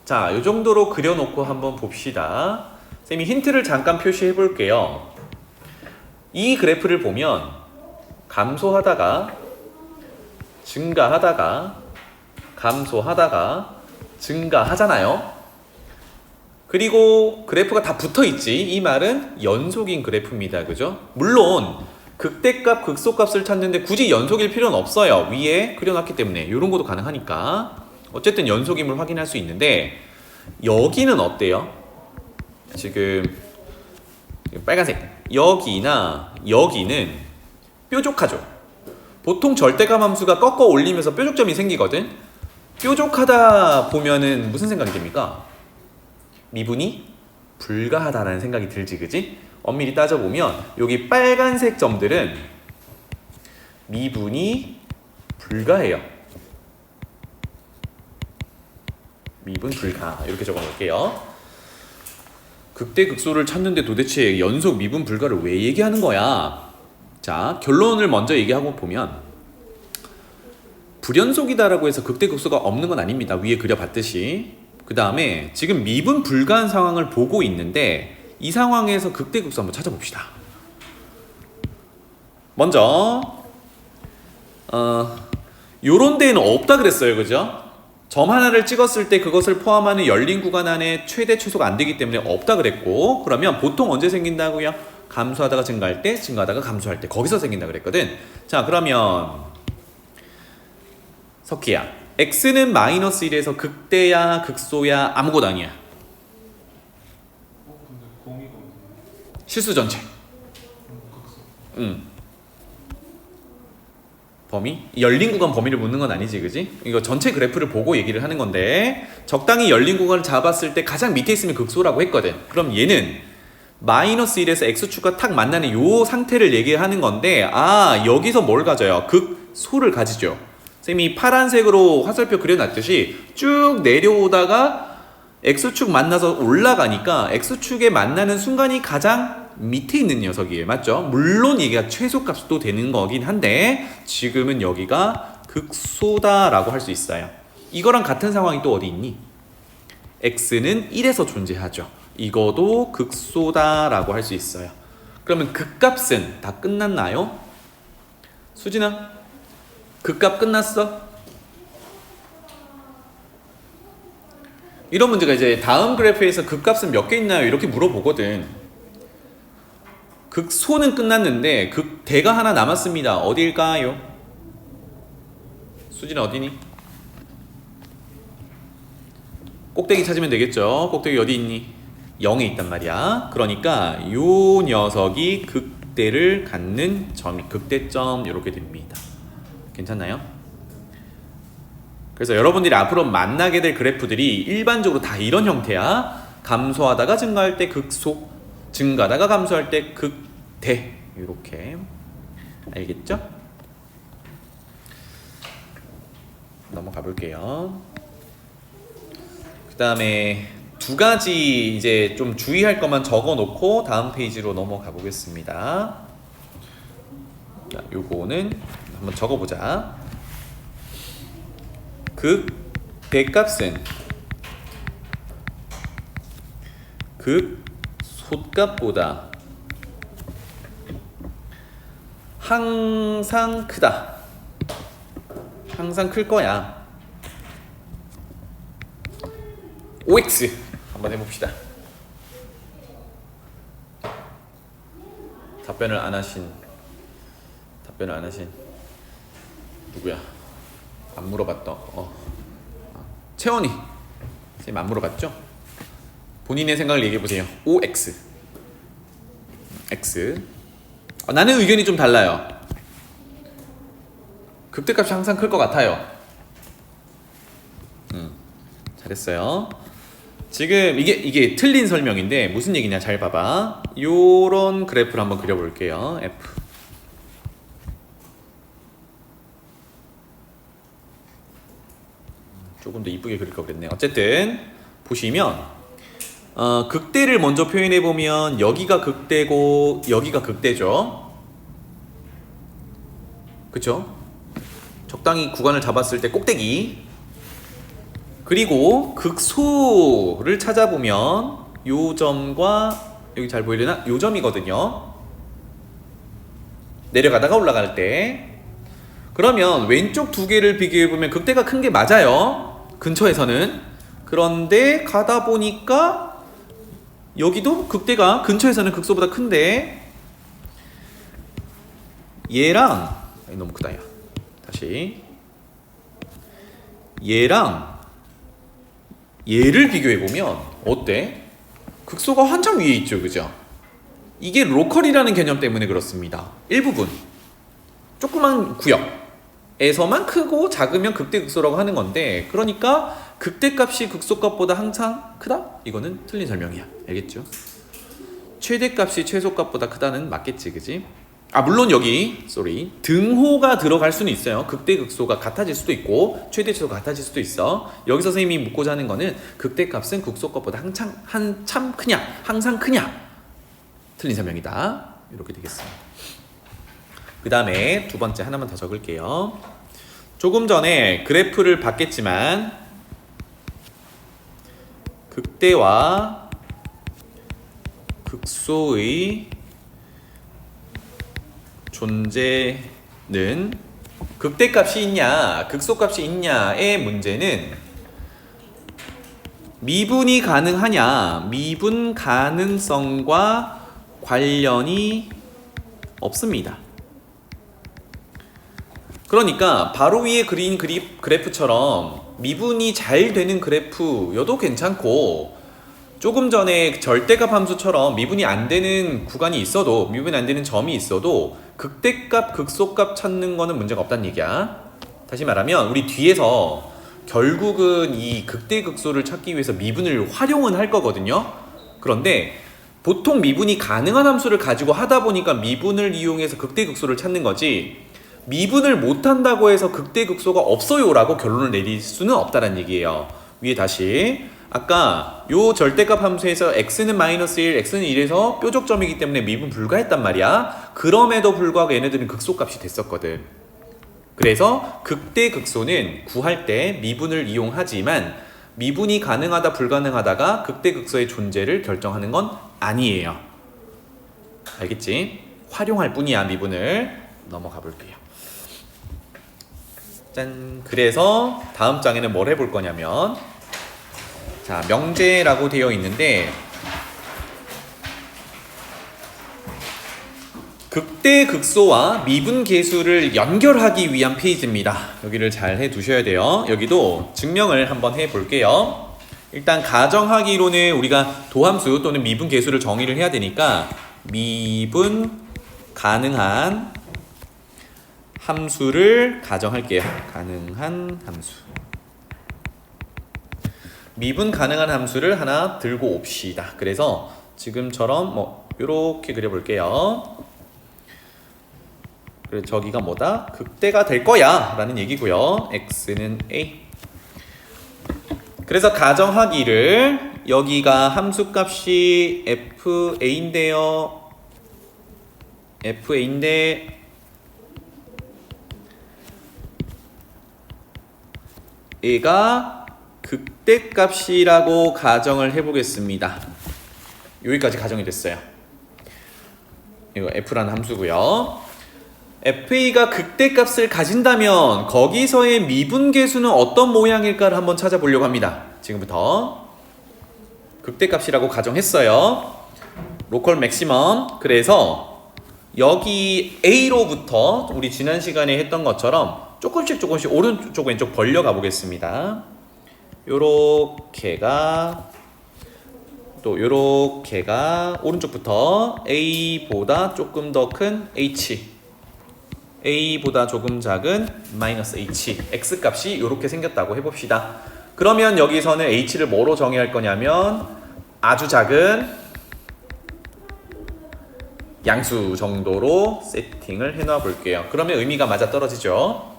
자, 이 정도로 그려놓고 한번 봅시다. 쌤이 힌트를 잠깐 표시해 볼게요. 이 그래프를 보면 감소하다가 증가하다가 감소하다가 증가하잖아요. 그리고 그래프가 다 붙어있지. 이 말은 연속인 그래프입니다. 그죠? 물론 극대값, 극소값을 찾는데 굳이 연속일 필요는 없어요. 위에 그려놨기 때문에 이런 것도 가능하니까 어쨌든 연속임을 확인할 수 있는데 여기는 어때요? 지금 빨간색 여기나 여기는 뾰족하죠. 보통 절대감 함수가 꺾어 올리면서 뾰족점이 생기거든. 뾰족하다 보면은 무슨 생각이 듭니까? 미분이 불가하다라는 생각이 들지, 그지? 엄밀히 따져보면 여기 빨간색 점들은 미분이 불가해요. 미분 불가 이렇게 적어놓을게요. 극대 극소를 찾는데 도대체 연속 미분 불가를 왜 얘기하는 거야? 자, 결론을 먼저 얘기하고 보면 불연속이다라고 해서 극대 극소가 없는 건 아닙니다. 위에 그려봤듯이. 그 다음에 지금 미분 불가한 상황을 보고 있는데 이 상황에서 극대 극소 한번 찾아봅시다. 먼저 요런 데에는 없다 그랬어요. 그죠? 점 하나를 찍었을 때 그것을 포함하는 열린 구간 안에 최대 최소가 안 되기 때문에 없다 그랬고, 그러면 보통 언제 생긴다고요? 감소하다가 증가할 때, 증가하다가 감소할 때, 거기서 생긴다 그랬거든. 자, 그러면 석희야, x는 마이너스 1에서 극대야 극소야 아무것도 아니야. 근데 공이가 어디야? 실수 전체. 극소. 범위? 열린 구간 범위를 묻는 건 아니지, 그지? 이거 전체 그래프를 보고 얘기를 하는 건데 적당히 열린 구간을 잡았을 때 가장 밑에 있으면 극소라고 했거든. 그럼 얘는 마이너스 1에서 x축과 탁 만나는 요 상태를 얘기하는 건데, 아, 여기서 뭘 가져요? 극소를 가지죠. 쌤이 파란색으로 화살표 그려놨듯이 쭉 내려오다가 x축 만나서 올라가니까 x축에 만나는 순간이 가장 밑에 있는 녀석이에요. 맞죠? 물론 얘가 최소값도 되는 거긴 한데 지금은 여기가 극소다라고 할 수 있어요. 이거랑 같은 상황이 또 어디 있니? x는 1에서 존재하죠. 이거도 극소다라고 할 수 있어요. 그러면 극값은 다 끝났나요? 수진아, 극값 끝났어? 이런 문제가 이제 다음 그래프에서 극값은 몇 개 있나요? 이렇게 물어보거든. 극소는 끝났는데 극대가 하나 남았습니다. 어딜까요? 수진아 어디니? 꼭대기 찾으면 되겠죠. 꼭대기 어디 있니? 0에 있단 말이야. 그러니까 요 녀석이 극대를 갖는 점이 극대점 이렇게 됩니다. 괜찮나요? 그래서 여러분들이 앞으로 만나게 될 그래프들이 일반적으로 다 이런 형태야. 감소하다가 증가할 때 극소, 증가하다가 감소할 때 극대, 이렇게. 알겠죠? 넘어가 볼게요. 그 다음에 두 가지 이제 좀 주의할 것만 적어 놓고 다음 페이지로 넘어가 보겠습니다. 자, 요거는 한번 적어 보자. 극대값은 극소값보다 항상 크다. 항상 클 거야. OX 한번 해봅시다. 답변을 안 하신 누구야? 안 물어봤다. 채원이 쌤 안 물어봤죠? 본인의 생각을 얘기해 보세요. OX X. 나는 의견이 좀 달라요. 극대값이 항상 클 것 같아요. 잘했어요. 지금 이게 틀린 설명인데 무슨 얘기냐 잘 봐봐. 요런 그래프를 한번 그려볼게요. F. 조금 더 이쁘게 그릴 거 그랬네. 어쨌든 보시면 극대를 먼저 표현해 보면 여기가 극대고 여기가 극대죠. 그쵸? 적당히 구간을 잡았을 때 꼭대기. 그리고 극소를 찾아보면 요 점과 여기 잘 보이려나? 요 점이거든요. 내려가다가 올라갈 때. 그러면 왼쪽 두 개를 비교해 보면 극대가 큰 게 맞아요. 근처에서는. 그런데 가다 보니까 여기도 극대가 근처에서는 극소보다 큰데 얘랑 너무 크다 야. 다시 얘랑 얘를 비교해 보면 어때? 극소가 한참 위에 있죠, 그죠? 이게 로컬이라는 개념 때문에 그렇습니다. 일부분 조그만 구역에서만 크고 작으면 극대 극소라고 하는 건데, 그러니까 극대값이 극소값보다 항상 크다? 이거는 틀린 설명이야. 알겠죠? 최대값이 최소값보다 크다는 맞겠지, 그지? 물론 여기 등호가 들어갈 수는 있어요. 극대 극소가 같아질 수도 있고 최대 최소가 같아질 수도 있어. 여기서 선생님이 묻고자 하는 거는 극대값은 극소값보다 한참 크냐, 항상 크냐. 틀린 설명이다. 이렇게 되겠습니다. 그 다음에 두 번째 하나만 더 적을게요. 조금 전에 그래프를 봤겠지만 극대와 극소의 존재는 극대값이 있냐 극소값이 있냐의 문제는 미분이 가능하냐 미분 가능성과 관련이 없습니다. 그러니까 바로 위에 그린 그래프처럼 미분이 잘 되는 그래프여도 괜찮고, 조금 전에 절대값 함수처럼 미분이 안 되는 구간이 있어도, 미분이 안 되는 점이 있어도 극대값, 극소값 찾는 거는 문제가 없다는 얘기야. 다시 말하면 우리 뒤에서 결국은 이 극대, 극소를 찾기 위해서 미분을 활용은 할 거거든요. 그런데 보통 미분이 가능한 함수를 가지고 하다 보니까 미분을 이용해서 극대, 극소를 찾는 거지, 미분을 못한다고 해서 극대, 극소가 없어요 라고 결론을 내릴 수는 없다는 얘기예요. 위에 다시 아까 요 절대값 함수에서 x는 -1, x는 1에서 뾰족점이기 때문에 미분 불가했단 말이야. 그럼에도 불구하고 얘네들은 극소값이 됐었거든. 그래서 극대 극소는 구할 때 미분을 이용하지만 미분이 가능하다 불가능하다가 극대 극소의 존재를 결정하는 건 아니에요. 알겠지? 활용할 뿐이야. 미분을. 넘어가 볼게요. 짠. 그래서 다음 장에는 뭘 해볼 거냐면, 자, 명제라고 되어 있는데 극대 극소와 미분 계수를 연결하기 위한 페이지입니다. 여기를 잘 해두셔야 돼요. 여기도 증명을 한번 해볼게요. 일단 가정하기로는 우리가 도함수 또는 미분 계수를 정의를 해야 되니까 미분 가능한 함수를 가정할게요. 가능한 함수. 미분 가능한 함수를 하나 들고 옵시다. 그래서 지금처럼 이렇게 그려볼게요. 그래서 저기가 뭐다? 극대가 될 거야 라는 얘기고요. x는 a. 그래서 가정하기를 여기가 함수값이 fa인데요. fa인데 얘가 극대값이라고 가정을 해보겠습니다. 여기까지 가정이 됐어요. 이거 f라는 함수고요. fa가 극대값을 가진다면 거기서의 미분계수는 어떤 모양일까를 한번 찾아보려고 합니다. 지금부터 극대값이라고 가정했어요. 로컬 맥시멈. 그래서 여기 a로부터 우리 지난 시간에 했던 것처럼 조금씩 오른쪽 왼쪽 벌려가 보겠습니다. 요렇게가 또 요렇게가 오른쪽부터 a보다 조금 더 큰 h, a보다 조금 작은 -h, x값이 요렇게 생겼다고 해봅시다. 그러면 여기서는 h를 뭐로 정의할 거냐면 아주 작은 양수 정도로 세팅을 해놔 볼게요. 그러면 의미가 맞아 떨어지죠.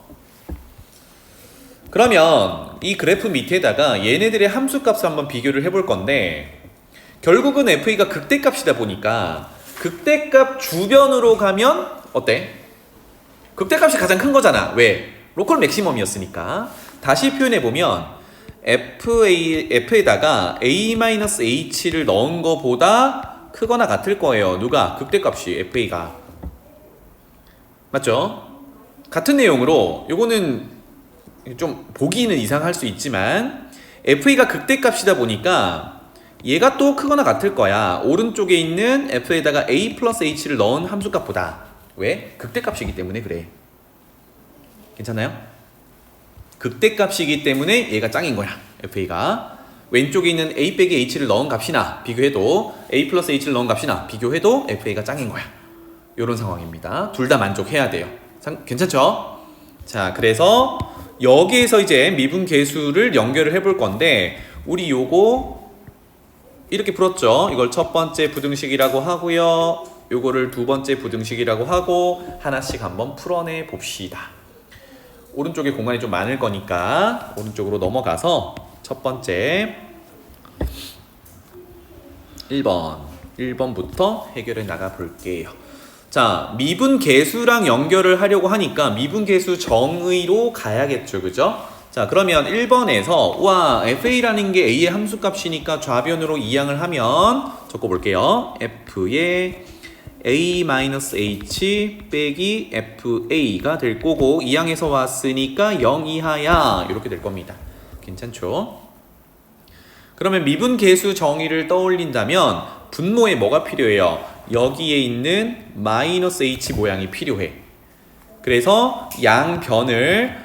그러면 이 그래프 밑에다가 얘네들의 함수값을 한번 비교를 해볼 건데 결국은 FA가 극대값이다 보니까 극대값 주변으로 가면 어때? 극대값이 가장 큰 거잖아. 왜? 로컬 맥시멈이었으니까. 다시 표현해보면 F에다가 A-H를 넣은 거보다 크거나 같을 거예요. 누가? 극대값이 FA가. 맞죠? 같은 내용으로 요거는 좀 보기는 이상할 수 있지만 FA가 극대값이다 보니까 얘가 또 크거나 같을 거야. 오른쪽에 있는 F에다가 A 플러스 H를 넣은 함수값보다. 왜? 극대값이기 때문에 그래. 괜찮나요? 극대값이기 때문에 얘가 짱인 거야. FA가. 왼쪽에 있는 A 빼기 H를 넣은 값이나 비교해도 A 플러스 H를 넣은 값이나 비교해도 FA가 짱인 거야. 요런 상황입니다. 둘 다 만족해야 돼요. 괜찮죠? 자, 그래서 여기에서 이제 미분계수를 연결을 해볼 건데 우리 요거 이렇게 풀었죠. 이걸 첫 번째 부등식이라고 하고요. 요거를 두 번째 부등식이라고 하고 하나씩 한번 풀어내 봅시다. 오른쪽에 공간이 좀 많을 거니까 오른쪽으로 넘어가서 첫 번째 1번부터 해결해 나가 볼게요. 자, 미분계수랑 연결을 하려고 하니까 미분계수 정의로 가야겠죠. 그죠? 자, 그러면 1번에서 우와 FA라는 게 A의 함수값이니까 좌변으로 이항을 하면 적어볼게요. F의 A-H 빼기 FA가 될 거고 이항에서 왔으니까 0 이하야 이렇게 될 겁니다. 괜찮죠? 그러면 미분계수 정의를 떠올린다면 분모에 뭐가 필요해요? 여기에 있는 마이너스 H 모양이 필요해. 그래서 양변을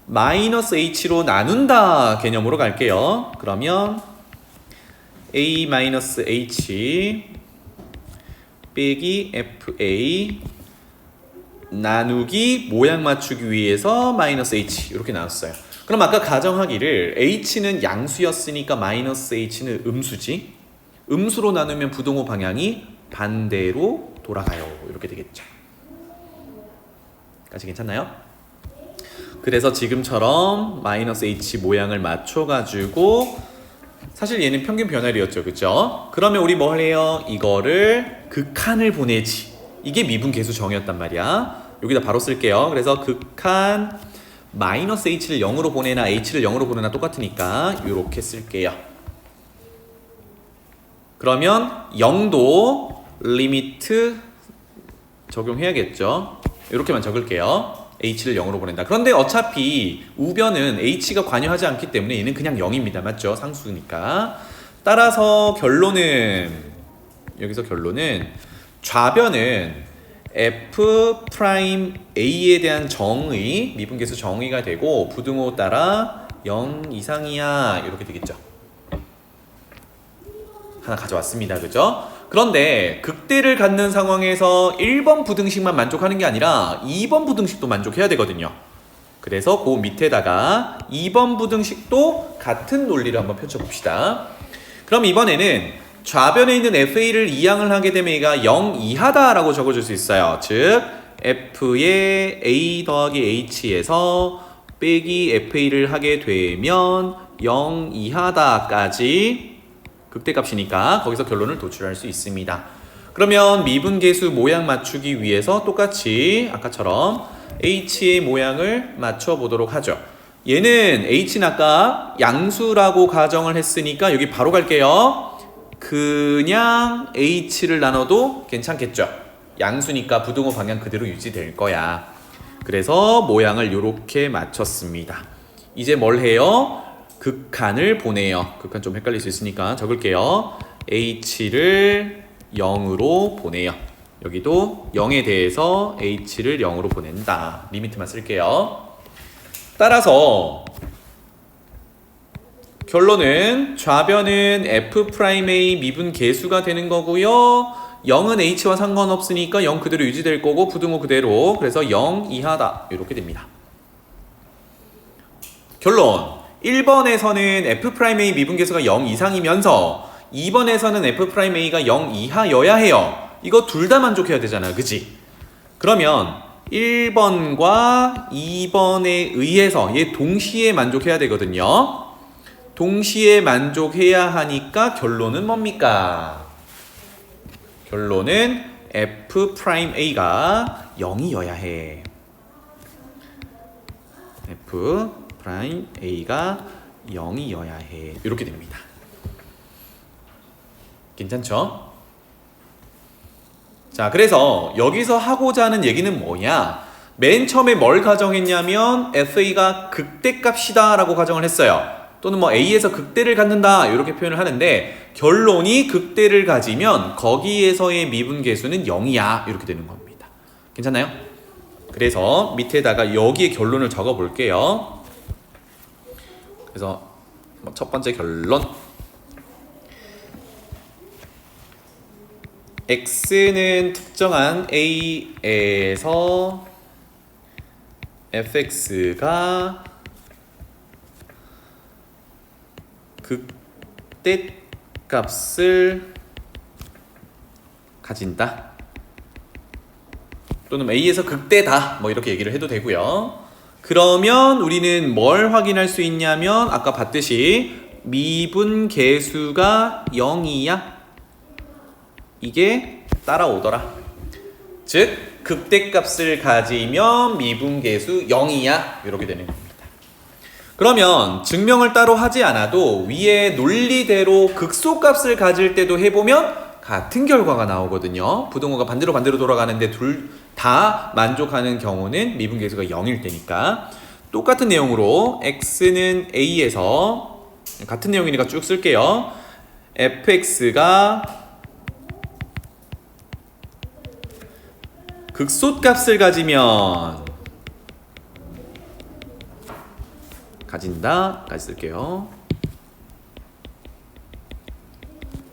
마이너스 H로 나눈다 개념으로 갈게요. 그러면 A-H 빼기 FA 나누기 모양 맞추기 위해서 마이너스 H 이렇게 나왔어요. 그럼 아까 가정하기를 H는 양수였으니까 마이너스 H는 음수지. 음수로 나누면 부등호 방향이 반대로 돌아가요. 이렇게 되겠죠. 까지 괜찮나요? 그래서 지금처럼 마이너스 H 모양을 맞춰가지고 사실 얘는 평균 변화율이었죠. 그쵸? 그러면 우리 뭐 해요? 이거를 극한을 보내지. 이게 미분계수 정의였단 말이야. 여기다 바로 쓸게요. 그래서 극한 마이너스 H를 0으로 보내나 H를 0으로 보내나 똑같으니까 이렇게 쓸게요. 그러면 0도 리미트 적용해야겠죠. 이렇게만 적을게요. H를 0으로 보낸다. 그런데 어차피 우변은 H가 관여하지 않기 때문에 얘는 그냥 0입니다. 맞죠? 상수니까. 따라서 결론은 여기서 결론은 좌변은 F'A에 대한 정의, 미분계수 정의가 되고 부등호 따라 0 이상이야. 이렇게 되겠죠. 하나 가져왔습니다. 그죠? 그런데 극대를 갖는 상황에서 1번 부등식만 만족하는 게 아니라 2번 부등식도 만족해야 되거든요. 그래서 그 밑에다가 2번 부등식도 같은 논리를 한번 펼쳐봅시다. 그럼 이번에는 좌변에 있는 FA를 이항을 하게 되면 얘가 0 이하다라고 적어줄 수 있어요. 즉 F의 A 더하기 H에서 빼기 FA를 하게 되면 0 이하다까지 극대값이니까 거기서 결론을 도출할 수 있습니다. 그러면 미분계수 모양 맞추기 위해서 똑같이 아까처럼 H의 모양을 맞춰보도록 하죠. 얘는 H는 아까 양수라고 가정을 했으니까 여기 바로 갈게요. 그냥 H를 나눠도 괜찮겠죠. 양수니까 부등호 방향 그대로 유지될 거야. 그래서 모양을 이렇게 맞췄습니다. 이제 뭘 해요? 극한을 보내요. 극한 좀 헷갈릴 수 있으니까 적을게요. H를 0으로 보내요. 여기도 0에 대해서 H를 0으로 보낸다. 리미트만 쓸게요. 따라서 결론은 좌변은 F'A 미분계수가 되는 거고요. 0은 H와 상관없으니까 0 그대로 유지될 거고 부등호 그대로. 그래서 0 이하다. 이렇게 됩니다. 결론 1번에서는 F'A 미분계수가 0 이상이면서 2번에서는 F'A가 0 이하여야 해요. 이거 둘 다 만족해야 되잖아. 그치? 그러면 1번과 2번에 의해서 얘 동시에 만족해야 되거든요. 동시에 만족해야 하니까 결론은 뭡니까? 결론은 F'A가 0이어야 해. F'A가 0이어야 해. 이렇게 됩니다. 괜찮죠? 자, 그래서 여기서 하고자 하는 얘기는 뭐냐? 맨 처음에 뭘 가정했냐면 FA가 극대값이다 라고 가정을 했어요. 또는 뭐 A에서 극대를 갖는다 이렇게 표현을 하는데 결론이 극대를 가지면 거기에서의 미분계수는 0이야 이렇게 되는 겁니다. 괜찮나요? 그래서 밑에다가 여기에 결론을 적어 볼게요. 그래서 첫 번째 결론, x는 특정한 a에서 fx가 극대값을 가진다. 또는 A에서 극대다. 뭐 이렇게 얘기를 해도 되고요. 그러면 우리는 뭘 확인할 수 있냐면 아까 봤듯이 미분계수가 0이야. 이게 따라오더라. 즉 극대값을 가지면 미분계수 0이야. 이렇게 되는 겁니다. 그러면 증명을 따로 하지 않아도 위에 논리대로 극소값을 가질 때도 해보면 같은 결과가 나오거든요. 부등호가 반대로 돌아가는데 둘 다 만족하는 경우는 미분계수가 0일 때니까 똑같은 내용으로 x는 a에서 같은 내용이니까 쭉 쓸게요. fx가 극소값을 가진다까지 쓸게요.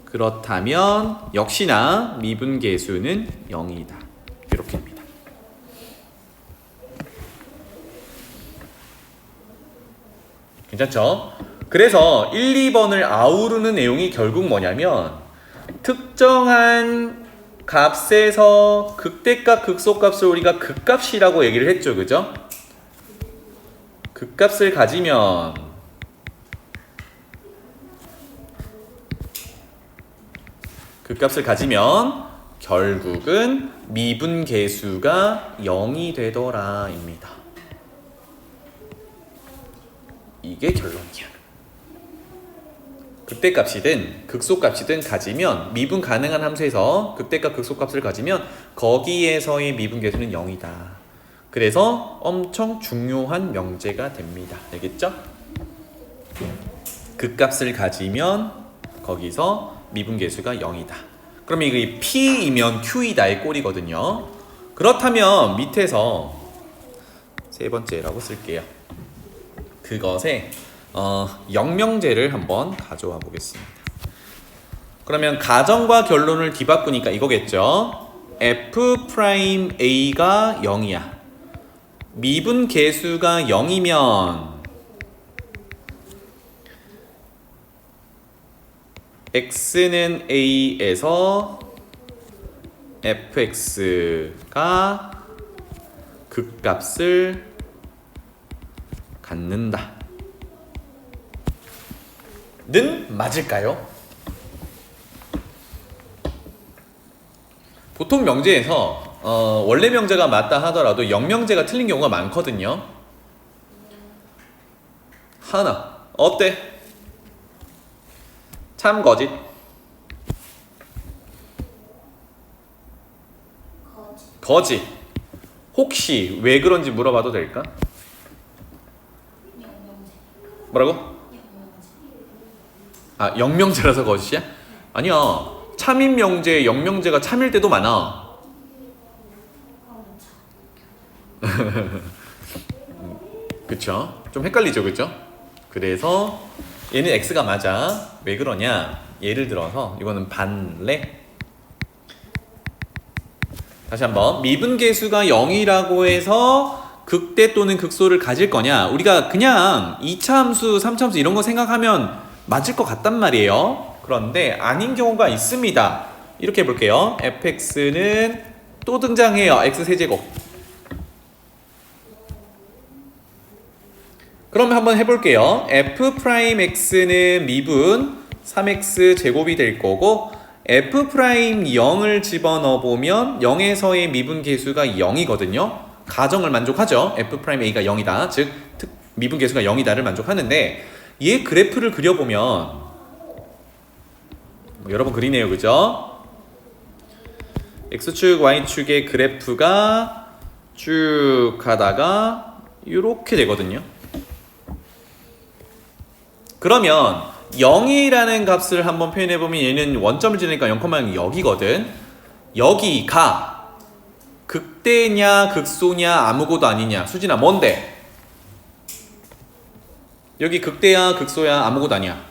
그렇다면 역시나 미분계수는 0이다. 이렇게입니다. 괜찮죠? 그래서 1, 2번을 아우르는 내용이 결국 뭐냐면 특정한 값에서 극대값, 극소값을 우리가 극값이라고 얘기를 했죠. 그죠? 극값을 가지면 결국은 미분계수가 0이 되더라 입니다. 이게 결론이야. 극대값이든 극소값이든 가지면 미분 가능한 함수에서 극대값, 극소값을 가지면 거기에서의 미분계수는 0이다. 그래서 엄청 중요한 명제가 됩니다. 알겠죠? 극값을 가지면 거기서 미분계수가 0이다. 그럼 이게 P이면 Q이다의 꼴이거든요. 그렇다면 밑에서 세 번째라고 쓸게요. 그것에 영명제를 한번 가져와 보겠습니다. 그러면 가정과 결론을 뒤바꾸니까 이거겠죠. F'A가 0이야. 미분계수가 0이면 x는 a에서 fx가 극값을 갖는다. 는 맞을까요? 보통 명제에서 원래 명제가 맞다 하더라도 영명제가 틀린 경우가 많거든요. 하나 어때? 참 거짓. 거짓. 혹시 왜 그런지 물어봐도 될까? 뭐라고? 아, 영명제라서 거짓이야? 아니야. 참인 명제, 영명제가 참일 때도 많아. 그쵸? 좀 헷갈리죠, 그쵸? 그래서 얘는 x가 맞아. 왜 그러냐? 예를 들어서 이거는 반래. 다시 한번 미분계수가 0이라고 해서 극대 또는 극소를 가질 거냐? 우리가 그냥 2차 함수, 3차 함수 이런 거 생각하면 맞을 것 같단 말이에요. 그런데 아닌 경우가 있습니다. 이렇게 해볼게요. fx는 또 등장해요. x 세제곱. 그럼 한번 해볼게요. f 프라임 x는 미분 3x 제곱이 될 거고 f 프라임 0을 집어넣어 보면 0에서의 미분 계수가 0이거든요. 가정을 만족하죠. f 프라임 a가 0이다. 즉 미분 계수가 0이다를 만족하는데 얘 그래프를 그려보면 여러 번 그리네요. 그죠? x축, y축의 그래프가 쭉 가다가 이렇게 되거든요. 그러면 0이라는 값을 한번 표현해보면 얘는 원점을 지르니까 0,0 여기거든. 여기가 극대냐 극소냐 아무것도 아니냐. 수진아 뭔데? 여기 극대야 극소야 아무것도 아니야.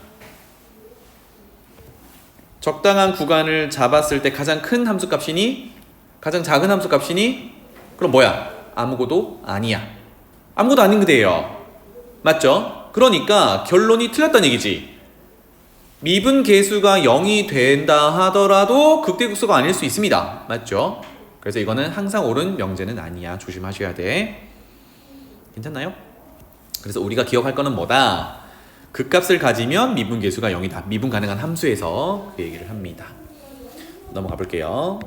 적당한 구간을 잡았을 때 가장 큰 함수값이니? 가장 작은 함수값이니? 그럼 뭐야? 아무것도 아니야. 아무것도 아닌 그대예요. 맞죠? 그러니까 결론이 틀렸다는 얘기지. 미분 계수가 0이 된다 하더라도 극대극소가 아닐 수 있습니다. 맞죠? 그래서 이거는 항상 옳은 명제는 아니야. 조심하셔야 돼. 괜찮나요? 그래서 우리가 기억할 거는 뭐다? 극값을 가지면 미분 계수가 0이다. 미분 가능한 함수에서 그 얘기를 합니다. 넘어가 볼게요.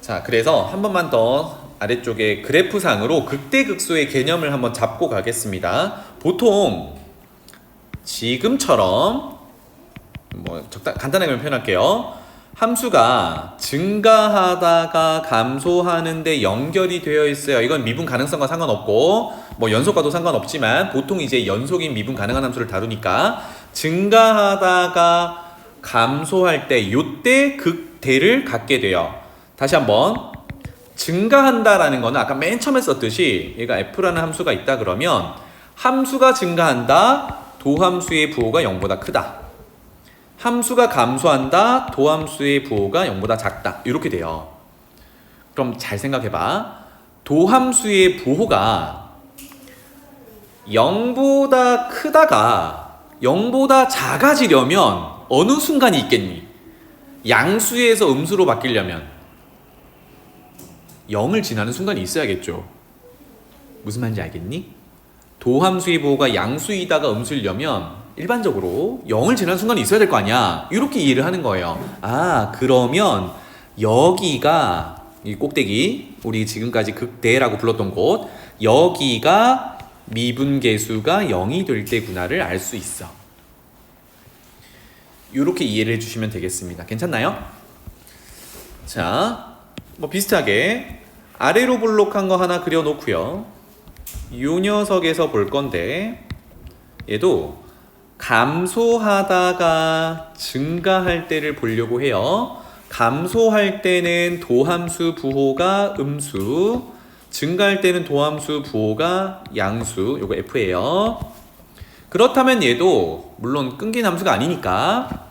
자, 그래서 한 번만 더 아래쪽에 그래프상으로 극대극소의 개념을 한번 잡고 가겠습니다. 보통 지금처럼 간단하게 표현할게요. 함수가 증가하다가 감소하는데 연결이 되어 있어요. 이건 미분 가능성과 상관없고 연속과도 상관없지만 보통 이제 연속인 미분 가능한 함수를 다루니까 증가하다가 감소할 때 요때 극대를 갖게 돼요. 다시 한번 증가한다라는 거는 아까 맨 처음에 썼듯이 얘가 f라는 함수가 있다 그러면 함수가 증가한다. 도함수의 부호가 0보다 크다. 함수가 감소한다. 도함수의 부호가 0보다 작다. 이렇게 돼요. 그럼 잘 생각해봐. 도함수의 부호가 0보다 크다가 0보다 작아지려면 어느 순간이 있겠니? 양수에서 음수로 바뀌려면 0을 지나는 순간이 있어야겠죠. 무슨 말인지 알겠니? 도함수의 부호가 양수이다가 음수이려면 일반적으로 0을 지나는 순간이 있어야 될 거 아니야. 이렇게 이해를 하는 거예요. 아, 그러면 여기가 이 꼭대기, 우리 지금까지 극대라고 불렀던 곳, 여기가 미분계수가 0이 될 때구나를 알 수 있어. 이렇게 이해를 해주시면 되겠습니다. 괜찮나요? 자, 비슷하게 아래로 볼록한 거 하나 그려놓고요. 이 녀석에서 볼 건데 얘도 감소하다가 증가할 때를 보려고 해요. 감소할 때는 도함수 부호가 음수, 증가할 때는 도함수 부호가 양수. 요거 F예요. 그렇다면 얘도 물론 끊긴 함수가 아니니까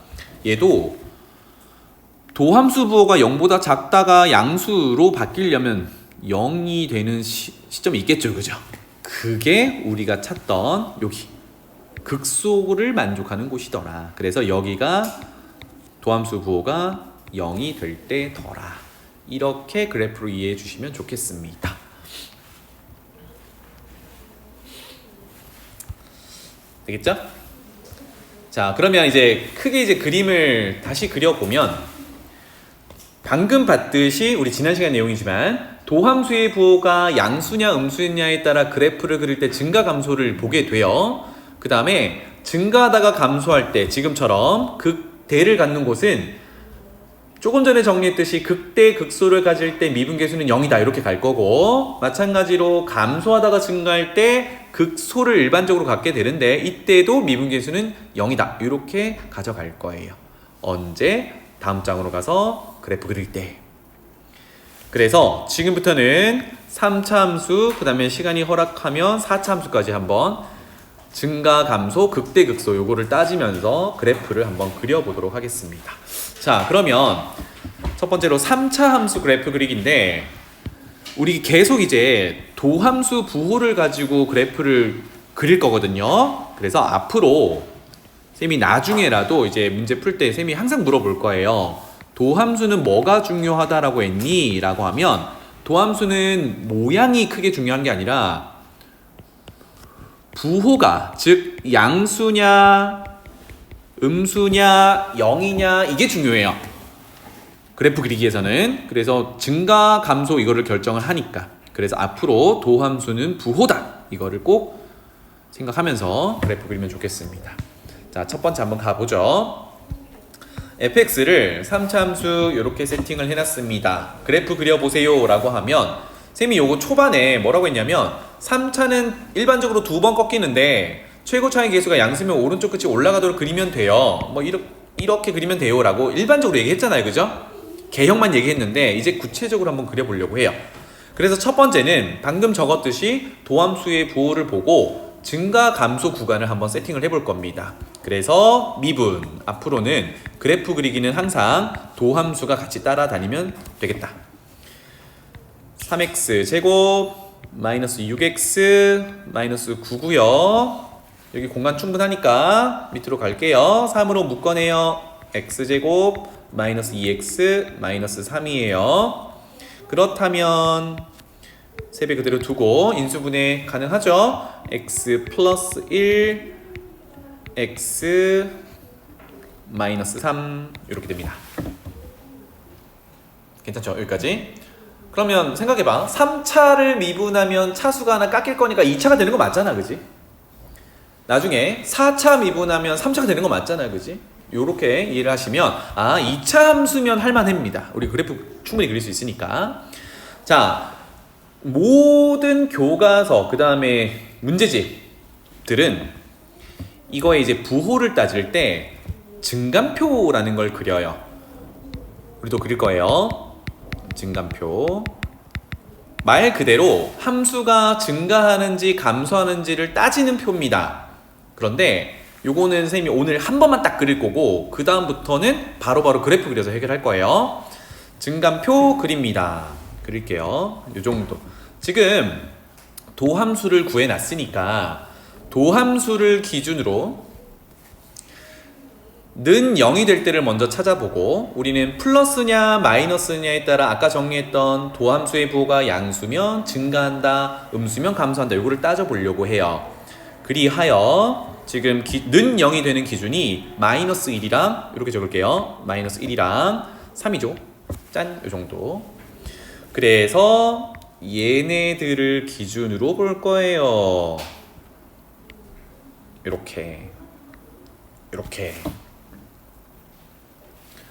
얘도 도함수 부호가 0보다 작다가 양수로 바뀌려면 0이 되는 시점이 있겠죠. 그죠? 그게 우리가 찾던 여기 극소를 만족하는 곳이더라. 그래서 여기가 도함수 부호가 0이 될 때더라. 이렇게 그래프로 이해해 주시면 좋겠습니다. 되겠죠? 자, 그러면 이제 크게 그림을 다시 그려보면 방금 봤듯이 우리 지난 시간 내용이지만 도함수의 부호가 양수냐 음수냐에 따라 그래프를 그릴 때 증가 감소를 보게 돼요. 그 다음에 증가하다가 감소할 때 지금처럼 극대를 갖는 곳은 조금 전에 정리했듯이 극대 극소를 가질 때 미분계수는 0이다 이렇게 갈 거고, 마찬가지로 감소하다가 증가할 때 극소를 일반적으로 갖게 되는데 이때도 미분계수는 0이다 이렇게 가져갈 거예요. 언제? 다음 장으로 가서 그래프 그릴 때. 그래서 지금부터는 3차 함수, 그 다음에 시간이 허락하면 4차 함수까지 한번 증가, 감소, 극대, 극소 요거를 따지면서 그래프를 한번 그려보도록 하겠습니다. 자, 그러면 첫 번째로 3차 함수 그래프 그리기인데 우리 계속 이제 도함수 부호를 가지고 그래프를 그릴 거거든요. 그래서 앞으로 쌤이 나중에라도 이제 문제 풀 때 쌤이 항상 물어볼 거예요. 도함수는 뭐가 중요하다라고 했니? 라고 하면 도함수는 모양이 크게 중요한 게 아니라 부호가 즉 양수냐 음수냐 0이냐 이게 중요해요. 그래프 그리기에서는. 그래서 증가 감소 이거를 결정을 하니까. 그래서 앞으로 도함수는 부호다 이거를 꼭 생각하면서 그래프 그리면 좋겠습니다. 자, 첫 번째 한번 가보죠. fx를 3차 함수 이렇게 세팅을 해놨습니다. 그래프 그려보세요 라고 하면 쌤이 요거 초반에 뭐라고 했냐면 3차는 일반적으로 2번 꺾이는데 최고 차이 계수가 양수면 오른쪽 끝이 올라가도록 그리면 돼요. 뭐 이렇게 그리면 돼요 라고 일반적으로 얘기했잖아요. 그죠? 개형만 얘기했는데 이제 구체적으로 한번 그려보려고 해요. 그래서 첫 번째는 방금 적었듯이 도함수의 부호를 보고 증가 감소 구간을 한번 세팅을 해볼 겁니다. 그래서 미분 앞으로는 그래프 그리기는 항상 도함수가 같이 따라다니면 되겠다. 3x 제곱 마이너스 6x 마이너스 9고요. 여기 공간 충분하니까 밑으로 갈게요. 3으로 묶어내요. x제곱 마이너스 2x 마이너스 3이에요. 그렇다면 3배 그대로 두고 인수분해 가능하죠? x 플러스 1 x 마이너스 3 이렇게 됩니다. 괜찮죠? 여기까지. 그러면 생각해봐. 3차를 미분하면 차수가 하나 깎일 거니까 2차가 되는 거 맞잖아. 그지? 나중에 4차 미분하면 3차가 되는 거 맞잖아요. 그지? 요렇게 이해를 하시면 2차 함수면 할만합니다. 우리 그래프 충분히 그릴 수 있으니까. 자, 모든 교과서 그 다음에 문제집들은 이거에 이제 부호를 따질 때 증감표라는 걸 그려요. 우리도 그릴 거예요. 증감표. 말 그대로 함수가 증가하는지 감소하는지를 따지는 표입니다. 그런데 요거는 선생님이 오늘 한 번만 딱 그릴 거고 그 다음부터는 바로바로 그래프 그려서 해결할 거예요. 증감표 그립니다. 그릴게요. 요 정도. 지금 도함수를 구해놨으니까 도함수를 기준으로 는 0이 될 때를 먼저 찾아보고 우리는 플러스냐 마이너스냐에 따라 아까 정리했던 도함수의 부호가 양수면 증가한다, 음수면 감소한다 요거를 따져보려고 해요. 그리하여 지금 는 0이 되는 기준이 마이너스 1이랑 이렇게 적을게요. 마이너스 1이랑 3이죠. 짠! 요 정도. 그래서 얘네들을 기준으로 볼 거예요. 이렇게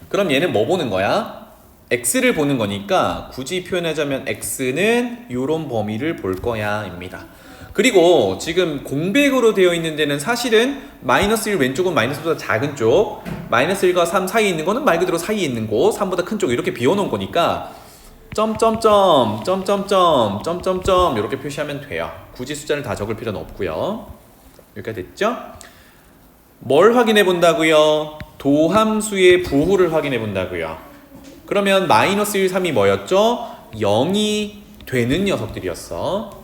그럼 얘는 뭐 보는 거야? x를 보는 거니까 굳이 표현하자면 x는 요런 범위를 볼 거야 입니다. 그리고 지금 공백으로 되어 있는 데는 사실은 마이너스 1 왼쪽은 마이너스보다 작은 쪽, 마이너스 1과 3 사이에 있는 거는 말 그대로 사이에 있는 곳, 3보다 큰 쪽 이렇게 비워놓은 거니까 점점점 점점점 점점점 이렇게 표시하면 돼요. 굳이 숫자를 다 적을 필요는 없고요. 여기까지 됐죠? 뭘 확인해 본다고요? 도함수의 부호를 확인해 본다고요. 그러면 마이너스 1, 3이 뭐였죠? 0이 되는 녀석들이었어.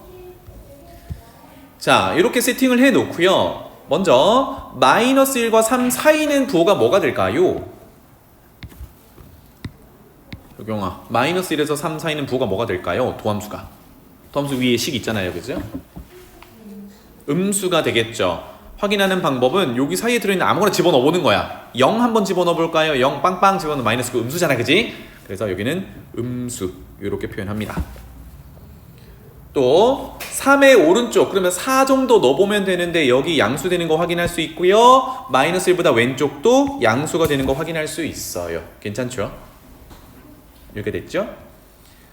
자, 이렇게 세팅을 해 놓고요. 먼저 마이너스 1과 3 사이는 부호가 뭐가 될까요? 효경아, 마이너스 1에서 3 사이는 부호가 뭐가 될까요? 도함수가. 도함수 위에 식 있잖아요. 그죠? 음수가 되겠죠. 확인하는 방법은 여기 사이에 들어있는 아무거나 집어넣어 보는 거야. 0 한번 집어넣어 볼까요? 0 빵빵 집어넣으면 마이너스 그 음수잖아. 그지? 그래서 여기는 음수 이렇게 표현합니다. 또 3의 오른쪽 그러면 4 정도 넣어보면 되는데 여기 양수 되는 거 확인할 수 있고요. 마이너스 1보다 왼쪽도 양수가 되는 거 확인할 수 있어요. 괜찮죠? 이렇게 됐죠?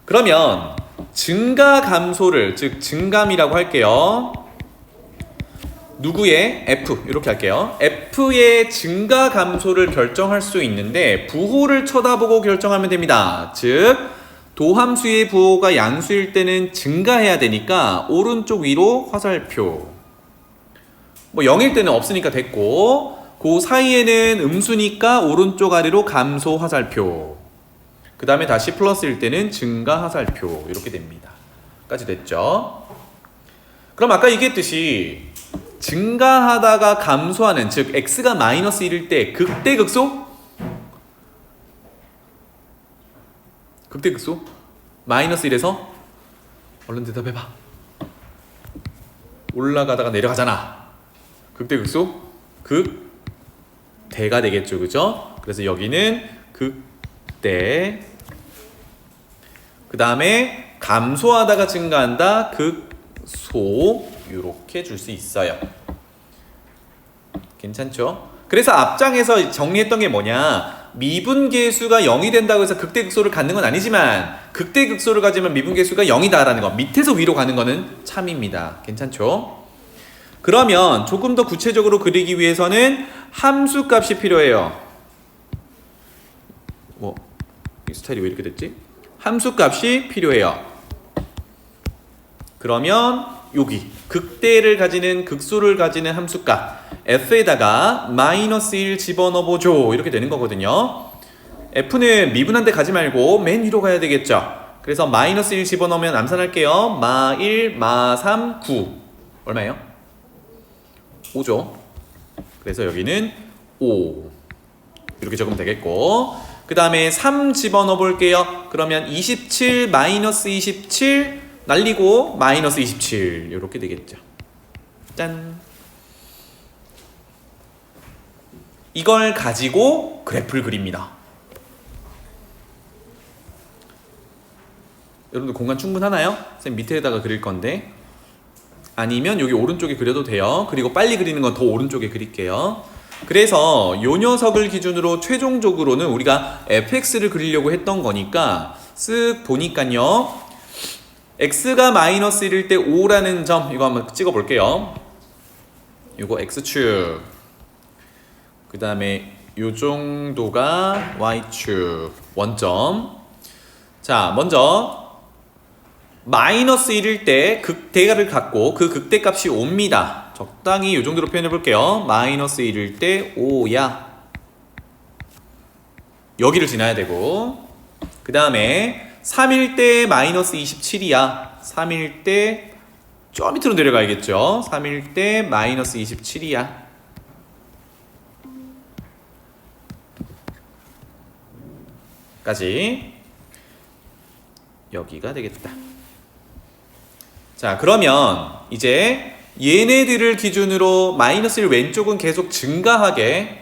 그러면 증가 감소를 즉 증감이라고 할게요. 누구의 f 이렇게 할게요. f의 증가 감소를 결정할 수 있는데 부호를 쳐다보고 결정하면 됩니다. 즉 도함수의 부호가 양수일 때는 증가해야 되니까 오른쪽 위로 화살표. 뭐 0일 때는 없으니까 됐고 그 사이에는 음수니까 오른쪽 아래로 감소 화살표. 그 다음에 다시 플러스일 때는 증가 화살표 이렇게 됩니다. 까지 됐죠? 그럼 아까 얘기했듯이 증가하다가 감소하는 즉 x가 마이너스 1일 때 극대극소? 극대극소? 마이너스 1에서 얼른 대답해봐. 올라가다가 내려가잖아. 극대 극소? 극대가 되겠죠. 그죠? 그래서 여기는 극대. 그 다음에 감소하다가 증가한다. 극소. 이렇게 줄 수 있어요. 괜찮죠? 그래서 앞장에서 정리했던 게 뭐냐, 미분계수가 0이 된다고 해서 극대극소를 갖는 건 아니지만 극대극소를 가지면 미분계수가 0이다라는 거, 밑에서 위로 가는 거는 참입니다. 괜찮죠? 그러면 조금 더 구체적으로 그리기 위해서는 함수값이 필요해요. 이 스타일이 왜 이렇게 됐지? 함수값이 필요해요. 그러면 여기 극대를 가지는 극소를 가지는 함수값 f에다가 -1 집어넣어보죠. 이렇게 되는 거거든요. f는 미분한데 가지 말고 맨 위로 가야 되겠죠. 그래서 -1 집어넣으면 암산할게요. 마1, 마3, 9 얼마예요? 5죠. 그래서 여기는 5 이렇게 적으면 되겠고, 그 다음에 3 집어넣어 볼게요. 그러면 27 -27 날리고 -27 이렇게 되겠죠. 짠. 이걸 가지고 그래프를 그립니다. 여러분들 공간 충분하나요? 선생님 밑에다가 그릴 건데, 아니면 여기 오른쪽에 그려도 돼요. 그리고 빨리 그리는 건 더 오른쪽에 그릴게요. 그래서 요 녀석을 기준으로 최종적으로는 우리가 fx를 그리려고 했던 거니까 쓱 보니까요, x가 -1일 때 5라는 점 이거 한번 찍어 볼게요. 이거 x축, 그 다음에 요 정도가 y축 원점. 자, 먼저 -1일 때 극대를 갖고 그 극대값이 5입니다. 적당히 요 정도로 표현해 볼게요. -1일 때 5야. 여기를 지나야 되고, 그 다음에 3일 때 -27이야. 3일 때 저 밑으로 내려가야겠죠. 3일 때 -27이야. 까지 여기가 되겠다. 자, 그러면 이제 얘네들을 기준으로 -1 왼쪽은 계속 증가하게,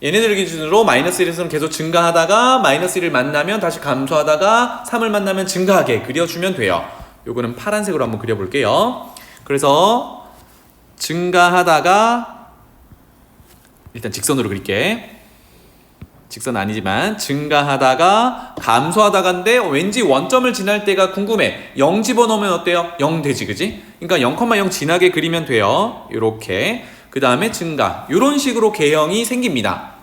얘네들을 기준으로 -1에서는 계속 증가하다가 -1을 만나면 다시 감소하다가 3을 만나면 증가하게 그려주면 돼요. 요거는 파란색으로 한번 그려볼게요. 그래서 증가하다가, 일단 직선으로 그릴게. 직선 아니지만 증가하다가 감소하다가인데 왠지 원점을 지날 때가 궁금해. 0 집어넣으면 어때요? 0 되지, 그지? 그러니까 0,0 지나게 그리면 돼요. 요렇게. 그 다음에 증가. 요런 식으로 개형이 생깁니다.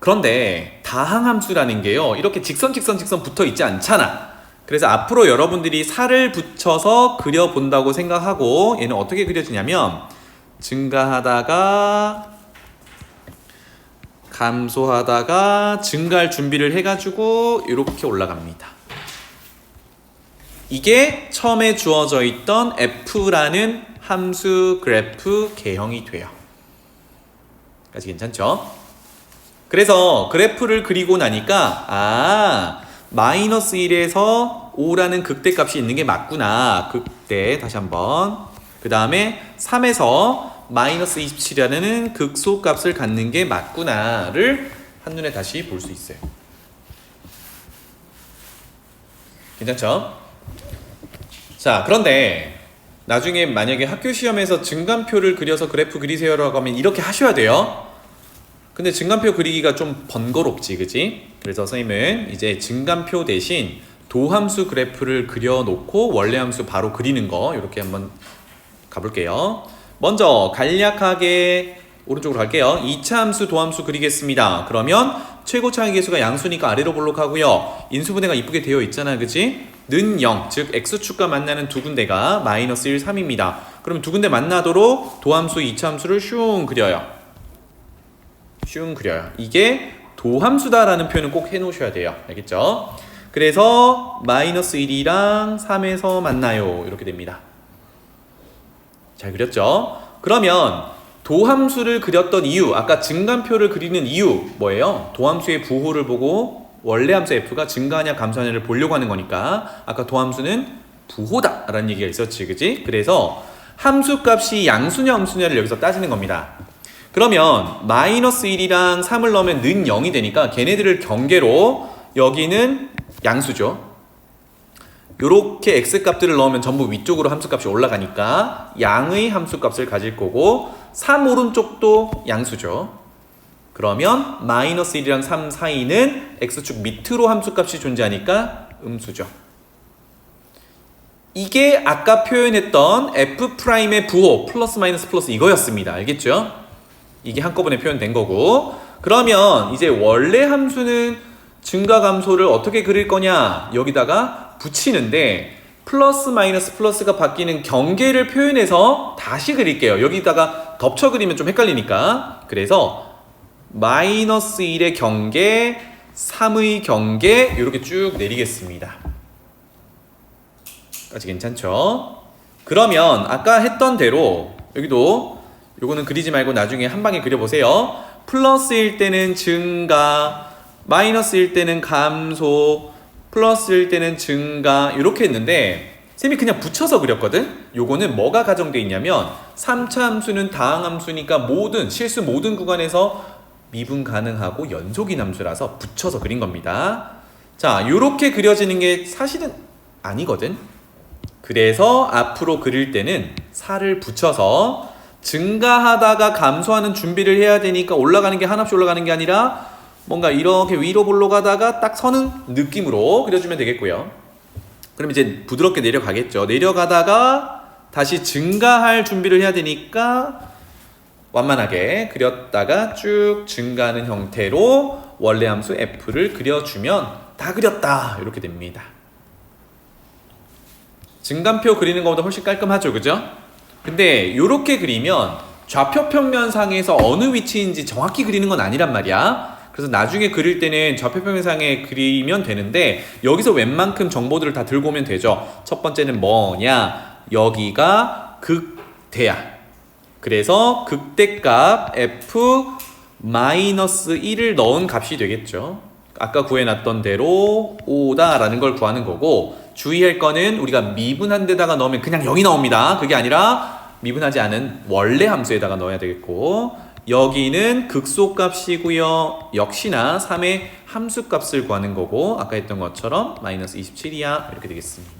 그런데 다항함수라는 게요, 이렇게 직선 붙어 있지 않잖아. 그래서 앞으로 여러분들이 살을 붙여서 그려본다고 생각하고, 얘는 어떻게 그려지냐면 증가하다가 감소하다가 증가할 준비를 해가지고 이렇게 올라갑니다. 이게 처음에 주어져 있던 f라는 함수 그래프 개형이 돼요. 까지 괜찮죠? 그래서 그래프를 그리고 나니까 -1에서 5라는 극대값이 있는 게 맞구나. 극대 다시 한번. 그 다음에 3에서 -27이라는 극소값을 갖는 게 맞구나를 한눈에 다시 볼 수 있어요. 괜찮죠? 자, 그런데 나중에 만약에 학교 시험에서 증간표를 그려서 그래프 그리세요라고 하면 이렇게 하셔야 돼요. 근데 증간표 그리기가 좀 번거롭지, 그지? 그래서 선생님은 이제 증간표 대신 도함수 그래프를 그려놓고 원래 함수 바로 그리는 거 이렇게 한번 가볼게요. 먼저 간략하게 오른쪽으로 갈게요. 2차 함수 도함수 그리겠습니다. 그러면 최고차의 계수가 양수니까 아래로 볼록하고요. 인수분해가 이쁘게 되어 있잖아, 그치? 는 0, 즉 x축과 만나는 두 군데가 -1, 3입니다. 그럼 두 군데 만나도록 도함수 2차 함수를 슝 그려요. 슝 그려요. 이게 도함수다라는 표현은 꼭 해놓으셔야 돼요. 알겠죠? 그래서 -1이랑 3에서 만나요. 이렇게 됩니다. 잘 그렸죠? 그러면 도함수를 그렸던 이유, 아까 증가표를 그리는 이유 뭐예요? 도함수의 부호를 보고 원래 함수 f가 증가하냐 감소하냐를 보려고 하는 거니까 아까 도함수는 부호다 라는 얘기가 있었지, 그지? 그래서 함수값이 양수냐 음수냐를 여기서 따지는 겁니다. 그러면 마이너스 1이랑 3을 넣으면 는 0이 되니까 걔네들을 경계로 여기는 양수죠. 요렇게 x값들을 넣으면 전부 위쪽으로 함수값이 올라가니까 양의 함수값을 가질 거고 3 오른쪽도 양수죠. 그러면 마이너스 1이랑 3 사이는 x축 밑으로 함수값이 존재하니까 음수죠. 이게 아까 표현했던 f'의 부호 플러스 마이너스 플러스 이거였습니다. 알겠죠? 이게 한꺼번에 표현된 거고, 그러면 이제 원래 함수는 증가 감소를 어떻게 그릴 거냐, 여기다가 붙이는데 플러스 마이너스 플러스가 바뀌는 경계를 표현해서 다시 그릴게요. 여기다가 덮쳐 그리면 좀 헷갈리니까. 그래서 마이너스 1의 경계, 3의 경계 이렇게 쭉 내리겠습니다. 까지 괜찮죠? 그러면 아까 했던 대로 여기도 요거는 그리지 말고 나중에 한 방에 그려보세요. 플러스일 때는 증가, 마이너스일 때는 감소, 플러스일 때는 증가 이렇게 했는데 쌤이 그냥 붙여서 그렸거든? 요거는 뭐가 가정되어 있냐면 3차 함수는 다항함수니까 모든 실수 모든 구간에서 미분 가능하고 연속인 함수라서 붙여서 그린 겁니다. 자, 요렇게 그려지는 게 사실은 아니거든? 그래서 앞으로 그릴 때는 4를 붙여서 증가하다가 감소하는 준비를 해야 되니까 올라가는 게 하나씩 올라가는 게 아니라 뭔가 이렇게 위로 올라가다가 딱 서는 느낌으로 그려주면 되겠고요. 그럼 이제 부드럽게 내려가겠죠. 내려가다가 다시 증가할 준비를 해야 되니까 완만하게 그렸다가 쭉 증가하는 형태로 원래 함수 f를 그려주면 다 그렸다 이렇게 됩니다. 증간표 그리는 것보다 훨씬 깔끔하죠, 그죠? 근데 이렇게 그리면 좌표 평면상에서 어느 위치인지 정확히 그리는 건 아니란 말이야. 그래서 나중에 그릴 때는 좌표 평면상에 그리면 되는데 여기서 웬만큼 정보들을 다 들고 오면 되죠. 첫 번째는 뭐냐, 여기가 극대야. 그래서 극대값 f-1을 넣은 값이 되겠죠. 아까 구해놨던 대로 5다 라는 걸 구하는 거고, 주의할 거는 우리가 미분한 데다가 넣으면 그냥 0이 나옵니다. 그게 아니라 미분하지 않은 원래 함수에다가 넣어야 되겠고, 여기는 극소값이고요. 역시나 3의 함수값을 구하는 거고, 아까 했던 것처럼 마이너스 27이야 이렇게 되겠습니다.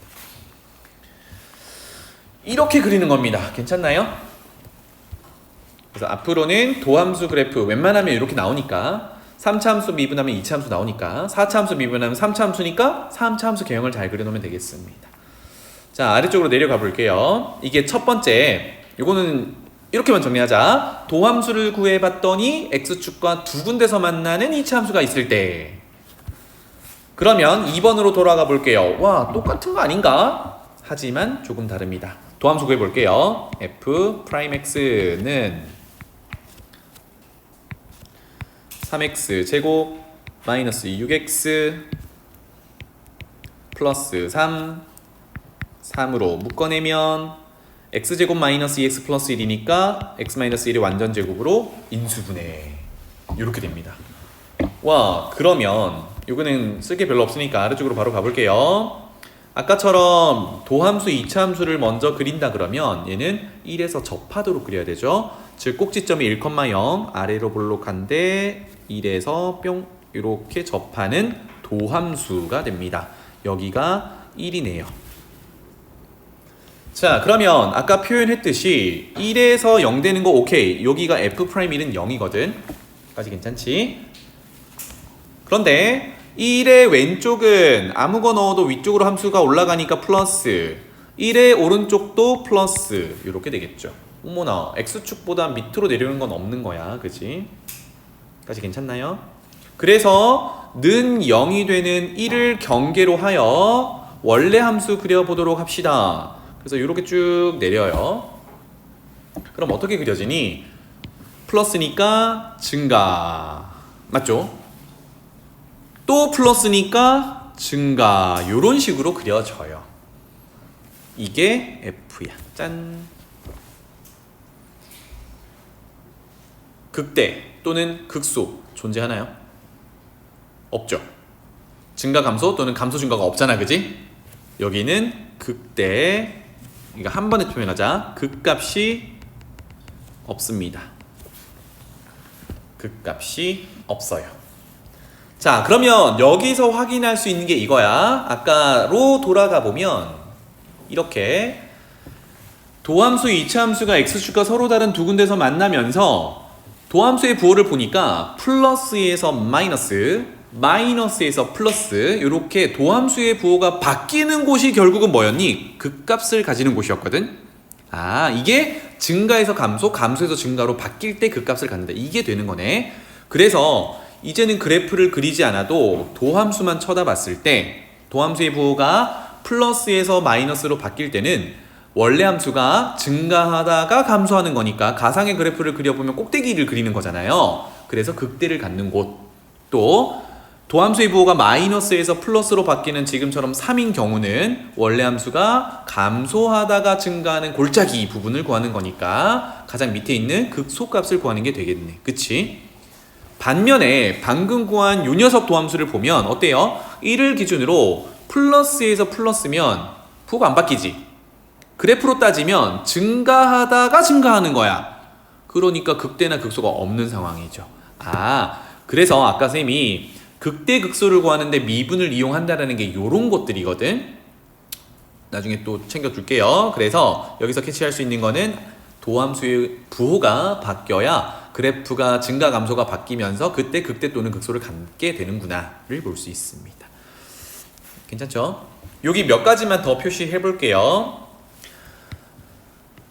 이렇게 그리는 겁니다. 괜찮나요? 그래서 앞으로는 도함수 그래프 웬만하면 이렇게 나오니까 3차 함수 미분하면 2차 함수 나오니까 4차 함수 미분하면 3차 함수니까 3차 함수 개형을 잘 그려놓으면 되겠습니다. 자, 아래쪽으로 내려가 볼게요. 이게 첫 번째, 이거는 이렇게만 정리하자. 도함수를 구해봤더니 x축과 두 군데서 만나는 2차 함수가 있을 때, 그러면 2번으로 돌아가 볼게요. 와, 똑같은 거 아닌가? 하지만 조금 다릅니다. 도함수 구해볼게요. f'x는 3x 제곱 마이너스 6x 플러스 3으로 묶어내면 x제곱 마이너스 2x 플러스 1이니까 x 마이너스 1의 완전 제곱으로 인수분해 이렇게 됩니다. 와, 그러면 이거는 쓸 게 별로 없으니까 아래쪽으로 바로 가볼게요. 아까처럼 도함수 2차 함수를 먼저 그린다 그러면 얘는 1에서 접하도록 그려야 되죠. 즉 꼭지점이 1,0 아래로 볼록한데 1에서 뿅 이렇게 접하는 도함수가 됩니다. 여기가 1이네요. 자, 그러면 아까 표현했듯이 1에서 0 되는 거 오케이. 여기가 f'일은 0이거든. 까지 괜찮지? 그런데 1의 왼쪽은 아무거나 넣어도 위쪽으로 함수가 올라가니까 플러스, 1의 오른쪽도 플러스 이렇게 되겠죠. 어머나, x축보다 밑으로 내려오는 건 없는 거야, 그치? 까지 괜찮나요? 그래서 는 0이 되는 1을 경계로 하여 원래 함수 그려보도록 합시다. 그래서 이렇게 쭉 내려요. 그럼 어떻게 그려지니? 플러스니까 증가, 맞죠? 또 플러스니까 증가, 이런 식으로 그려져요. 이게 F야. 짠. 극대 또는 극소 존재하나요? 없죠. 증가 감소 또는 감소 증가가 없잖아, 그지? 여기는 극대, 이거 한 번에 표현하자. 극값이 없습니다. 극값이 없어요. 자, 그러면 여기서 확인할 수 있는 게 이거야. 아까로 돌아가 보면 이렇게 도함수, 이차함수가 x축과 서로 다른 두 군데서 만나면서 도함수의 부호를 보니까 플러스에서 마이너스, 마이너스에서 플러스, 이렇게 도함수의 부호가 바뀌는 곳이 결국은 뭐였니? 극값을 가지는 곳이었거든. 아, 이게 증가에서 감소, 감소에서 증가로 바뀔 때 극값을 갖는다. 이게 되는 거네. 그래서 이제는 그래프를 그리지 않아도 도함수만 쳐다봤을 때 도함수의 부호가 플러스에서 마이너스로 바뀔 때는 원래 함수가 증가하다가 감소하는 거니까 가상의 그래프를 그려보면 꼭대기를 그리는 거잖아요. 그래서 극대를 갖는 곳. 또 도함수의 부호가 마이너스에서 플러스로 바뀌는 지금처럼 3인 경우는 원래 함수가 감소하다가 증가하는 골짜기 부분을 구하는 거니까 가장 밑에 있는 극소값을 구하는 게 되겠네. 그치? 반면에 방금 구한 요 녀석 도함수를 보면 어때요? 1을 기준으로 플러스에서 플러스면 부호가 안 바뀌지? 그래프로 따지면 증가하다가 증가하는 거야. 그러니까 극대나 극소가 없는 상황이죠. 아, 그래서 아까 쌤이 극대 극소를 구하는데 미분을 이용한다라는 게 요런 것들이거든. 나중에 또 챙겨줄게요. 그래서 여기서 캐치할 수 있는 거는 도함수의 부호가 바뀌어야 그래프가 증가 감소가 바뀌면서 그때 극대 또는 극소를 갖게 되는구나를 볼 수 있습니다. 괜찮죠? 여기 몇 가지만 더 표시해 볼게요.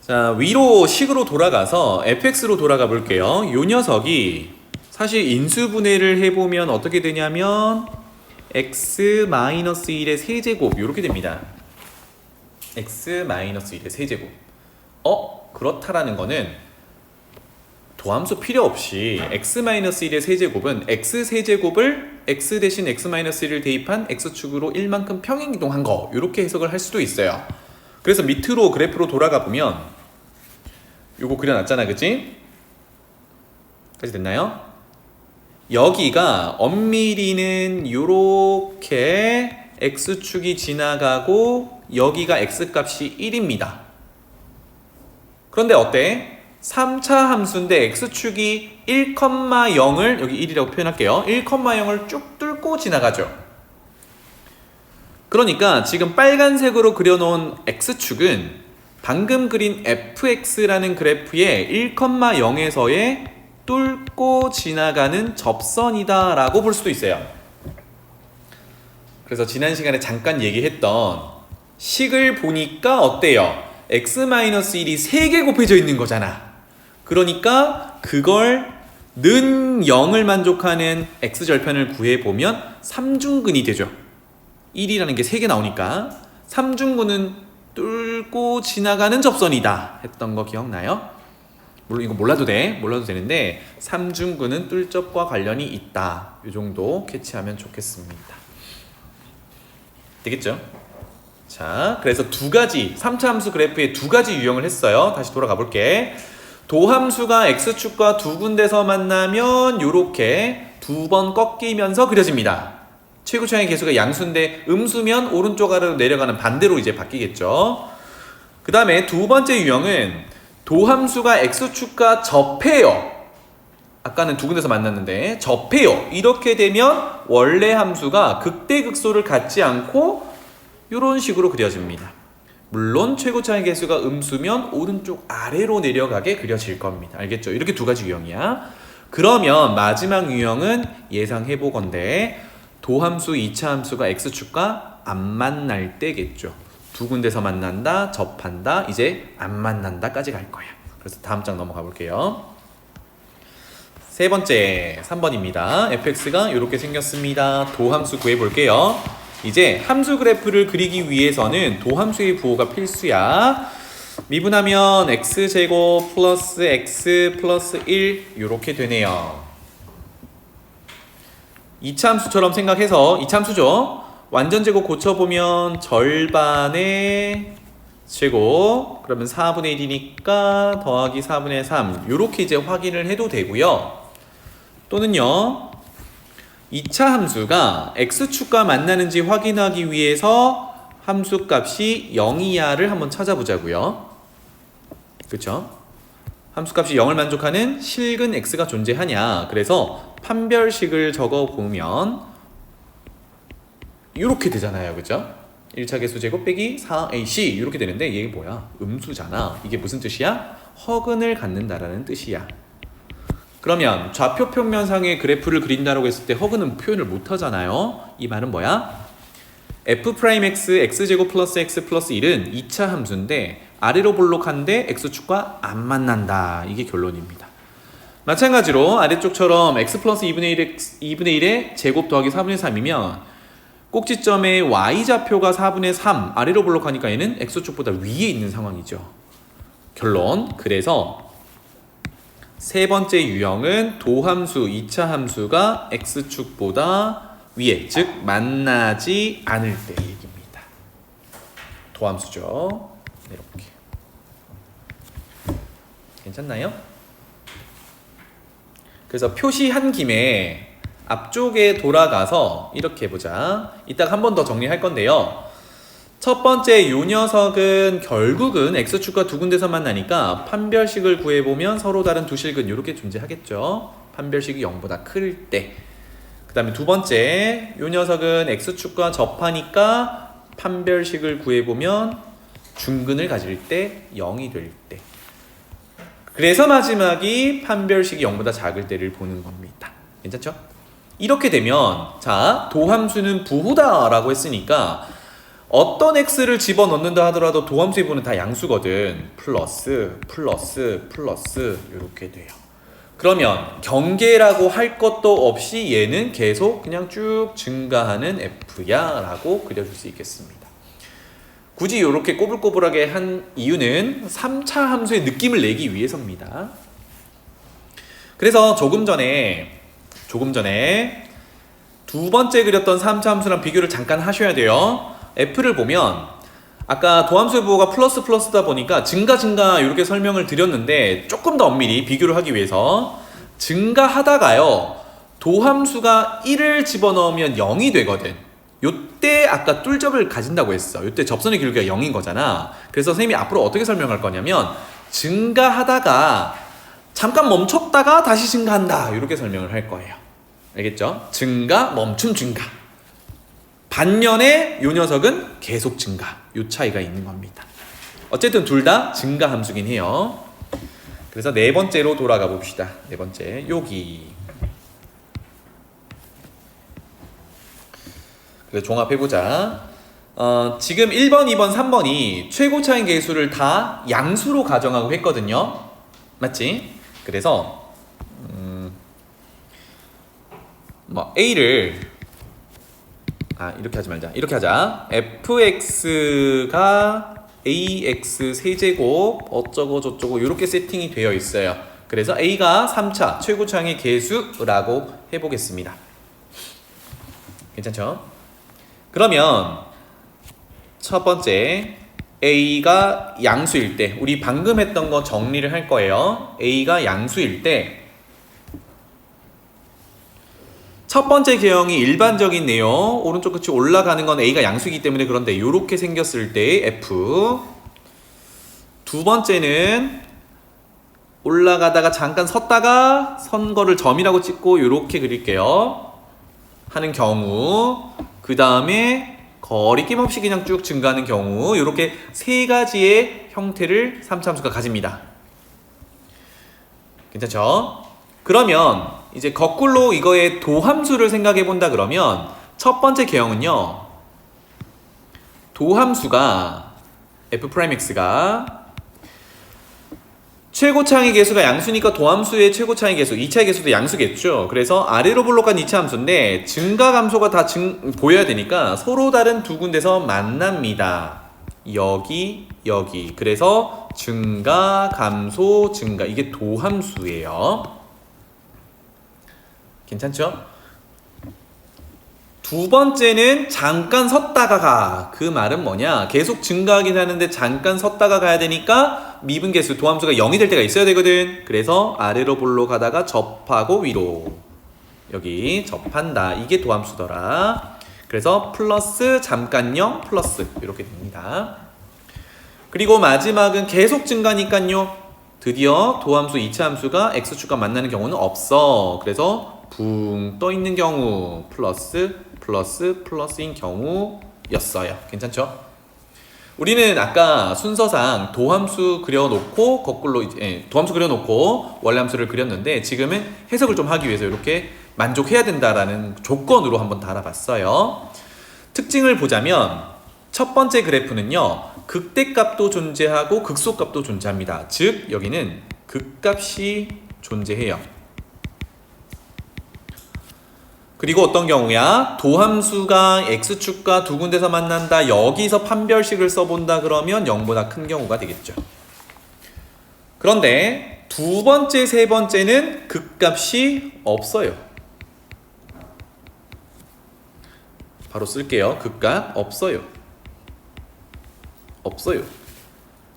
자, 위로 식으로 돌아가서 fx로 돌아가 볼게요. 요 녀석이 사실 인수분해를 해보면 어떻게 되냐면 x-1의 세제곱 이렇게 됩니다. x-1의 세제곱. 그렇다라는 거는 도함수 필요 없이 x-1의 세제곱은 x세제곱을 x 대신 x-1을 대입한 x축으로 1만큼 평행이동한 거 이렇게 해석을 할 수도 있어요. 그래서 밑으로 그래프로 돌아가 보면 요거 그려놨잖아, 그치? 까지 됐나요? 여기가 엄밀히는 요렇게 x축이 지나가고 여기가 x값이 1입니다. 그런데 어때? 3차 함수인데 x축이 1,0을 여기 1이라고 표현할게요. 1,0을 쭉 뚫고 지나가죠. 그러니까 지금 빨간색으로 그려놓은 x축은 방금 그린 fx라는 그래프의 1,0에서의 뚫고 지나가는 접선이다 라고 볼 수도 있어요. 그래서 지난 시간에 잠깐 얘기했던 식을 보니까 어때요? x-1이 3개 곱해져 있는 거잖아. 그러니까 그걸 는 0을 만족하는 x절편을 구해보면 3중근이 되죠. 1이라는 게 3개 나오니까 3중근은 뚫고 지나가는 접선이다 했던 거 기억나요? 물론 이거 몰라도 되는데 3중근은 뚫접과 관련이 있다. 이 정도 캐치하면 좋겠습니다. 되겠죠? 자, 그래서 두 가지 3차 함수 그래프에 두 가지 유형을 했어요. 다시 돌아가 볼게. 도함수가 x축과 두 군데서 만나면 이렇게 두 번 꺾이면서 그려집니다. 최고 차이 계수가 양수인데 음수면 오른쪽 아래로 내려가는 반대로 이제 바뀌겠죠. 그 다음에 두 번째 유형은 도함수가 x축과 접해요. 아까는 두 군데서 만났는데 접해요. 이렇게 되면 원래 함수가 극대극소를 갖지 않고 이런 식으로 그려집니다. 물론 최고 차이 계수가 음수면 오른쪽 아래로 내려가게 그려질 겁니다. 알겠죠? 이렇게 두 가지 유형이야. 그러면 마지막 유형은 예상해 보건대 도함수, 2차 함수가 x축과 안 만날 때겠죠. 두 군데서 만난다, 접한다, 이제 안 만난다까지 갈 거야. 그래서 다음 장 넘어가 볼게요. 세 번째 3번입니다. fx가 이렇게 생겼습니다. 도함수 구해 볼게요. 이제 함수 그래프를 그리기 위해서는 도함수의 부호가 필수야. 미분하면 x제곱 플러스 x 플러스 1 이렇게 되네요. 2차 함수처럼 생각해서 2차 함수죠. 완전제곱 고쳐보면 절반에 제곱 그러면 4분의 1이니까 더하기 4분의 3 요렇게 이제 확인을 해도 되고요. 또는요 2차 함수가 x축과 만나는지 확인하기 위해서 함수값이 0이하를 한번 찾아보자고요. 그쵸? 함수값이 0을 만족하는 실근 x가 존재하냐. 그래서 판별식을 적어보면 이렇게 되잖아요. 그죠? 1차 개수 제곱 빼기 4ac 이렇게 되는데 이게 뭐야? 음수잖아. 이게 무슨 뜻이야? 허근을 갖는다라는 뜻이야. 그러면 좌표 평면상의 그래프를 그린다라고 했을 때 허근은 표현을 못 하잖아요. 이 말은 뭐야? f'x x제곱 플러스 x 플러스 1은 2차 함수인데 아래로 볼록한데 x축과 안 만난다. 이게 결론입니다. 마찬가지로 아래쪽처럼 x 플러스 2분의 1의 제곱 더하기 4분의 3이면 꼭지점의 y좌표가 4분의 3 아래로 볼록하니까 얘는 x축보다 위에 있는 상황이죠. 결론. 그래서 세 번째 유형은 도함수 2차 함수가 x축보다 위에, 즉 만나지 않을 때 얘기입니다. 도함수죠. 이렇게. 괜찮나요? 그래서 표시한 김에 앞쪽에 돌아가서 이렇게 해보자. 이따가 한 번 더 정리할 건데요. 첫 번째 요 녀석은 결국은 x축과 두 군데서 만나니까 판별식을 구해보면 서로 다른 두 실근 이렇게 존재하겠죠. 판별식이 0보다 클 때. 그 다음에 두 번째 요 녀석은 x축과 접하니까 판별식을 구해보면 중근을 가질 때 0이 될 때. 그래서 마지막이 판별식이 0보다 작을 때를 보는 겁니다. 괜찮죠? 이렇게 되면 자 도함수는 부호다 라고 했으니까 어떤 x를 집어넣는다 하더라도 도함수의 부호는 다 양수거든. 플러스 플러스 플러스 이렇게 돼요. 그러면 경계라고 할 것도 없이 얘는 계속 그냥 쭉 증가하는 f야 라고 그려줄 수 있겠습니다. 굳이 이렇게 꼬불꼬불하게 한 이유는 3차 함수의 느낌을 내기 위해서입니다. 그래서 조금 전에 두 번째 그렸던 3차 함수랑 비교를 잠깐 하셔야 돼요. f를 보면 아까 도함수의 부호가 플러스 플러스다 보니까 증가 이렇게 설명을 드렸는데 조금 더 엄밀히 비교를 하기 위해서 증가하다가요 도함수가 1을 집어넣으면 0이 되거든. 요때 아까 뚫접을 가진다고 했어. 요때 접선의 길이가 0인 거잖아. 그래서 선생님이 앞으로 어떻게 설명할 거냐면 증가하다가 잠깐 멈췄다가 다시 증가한다 이렇게 설명을 할 거예요. 알겠죠? 증가, 멈춤, 증가. 반면에 요 녀석은 계속 증가. 요 차이가 있는 겁니다. 어쨌든 둘 다 증가 함수긴 해요. 그래서 네 번째로 돌아가 봅시다. 네 번째 여기. 그래서 종합해보자. 지금 1번, 2번, 3번이 최고 차인 계수를 다 양수로 가정하고 했거든요. 맞지? 그래서 A를 이렇게 하지 말자. 이렇게 하자. fx가 ax 세제곱 어쩌고 저쩌고 이렇게 세팅이 되어 있어요. 그래서 A가 3차 최고차항의 계수라고 해보겠습니다. 괜찮죠? 그러면 첫 번째 A가 양수일 때 우리 방금 했던 거 정리를 할 거예요. A가 양수일 때 첫 번째 개형이 일반적인네요. 오른쪽 끝이 올라가는 건 A가 양수이기 때문에 그런데 이렇게 생겼을 때 F. 두 번째는 올라가다가 잠깐 섰다가 선 거를 점이라고 찍고 이렇게 그릴게요. 하는 경우. 그 다음에 거리낌 없이 그냥 쭉 증가하는 경우. 이렇게 세 가지의 형태를 3차 함수가 가집니다. 괜찮죠? 그러면 이제 거꾸로 이거의 도함수를 생각해 본다 그러면 첫 번째 개형은요. 도함수가 f'x가 최고차항의 계수가 양수니까 도함수의 최고차항의 계수 2차의 계수도 양수겠죠. 그래서 아래로 볼록한 2차 함수인데 증가 감소가 다 보여야 되니까 서로 다른 두 군데서 만납니다. 여기 그래서 증가 감소 증가 이게 도함수예요. 괜찮죠? 두 번째는 잠깐 섰다가 가. 그 말은 뭐냐? 계속 증가하긴 하는데 잠깐 섰다가 가야 되니까 미분계수 도함수가 0이 될 때가 있어야 되거든. 그래서 아래로 볼로 가다가 접하고 위로. 여기 접한다. 이게 도함수더라. 그래서 플러스 잠깐 0 플러스 이렇게 됩니다. 그리고 마지막은 계속 증가니까요. 드디어 도함수 2차 함수가 x축과 만나는 경우는 없어. 그래서 붕 떠 있는 경우 플러스 플러스 플러스인 경우였어요. 괜찮죠? 우리는 아까 순서상 도함수 그려놓고 거꾸로 도함수 그려놓고 원래함수를 그렸는데 지금은 해석을 좀 하기 위해서 이렇게 만족해야 된다라는 조건으로 한번 달아봤어요. 특징을 보자면 첫 번째 그래프는요. 극대값도 존재하고 극소값도 존재합니다. 즉 여기는 극값이 존재해요. 그리고 어떤 경우야? 도함수가 x축과 두 군데서 만난다. 여기서 판별식을 써본다 그러면 0보다 큰 경우가 되겠죠. 그런데 두 번째, 세 번째는 극값이 없어요. 바로 쓸게요. 극값 없어요. 없어요.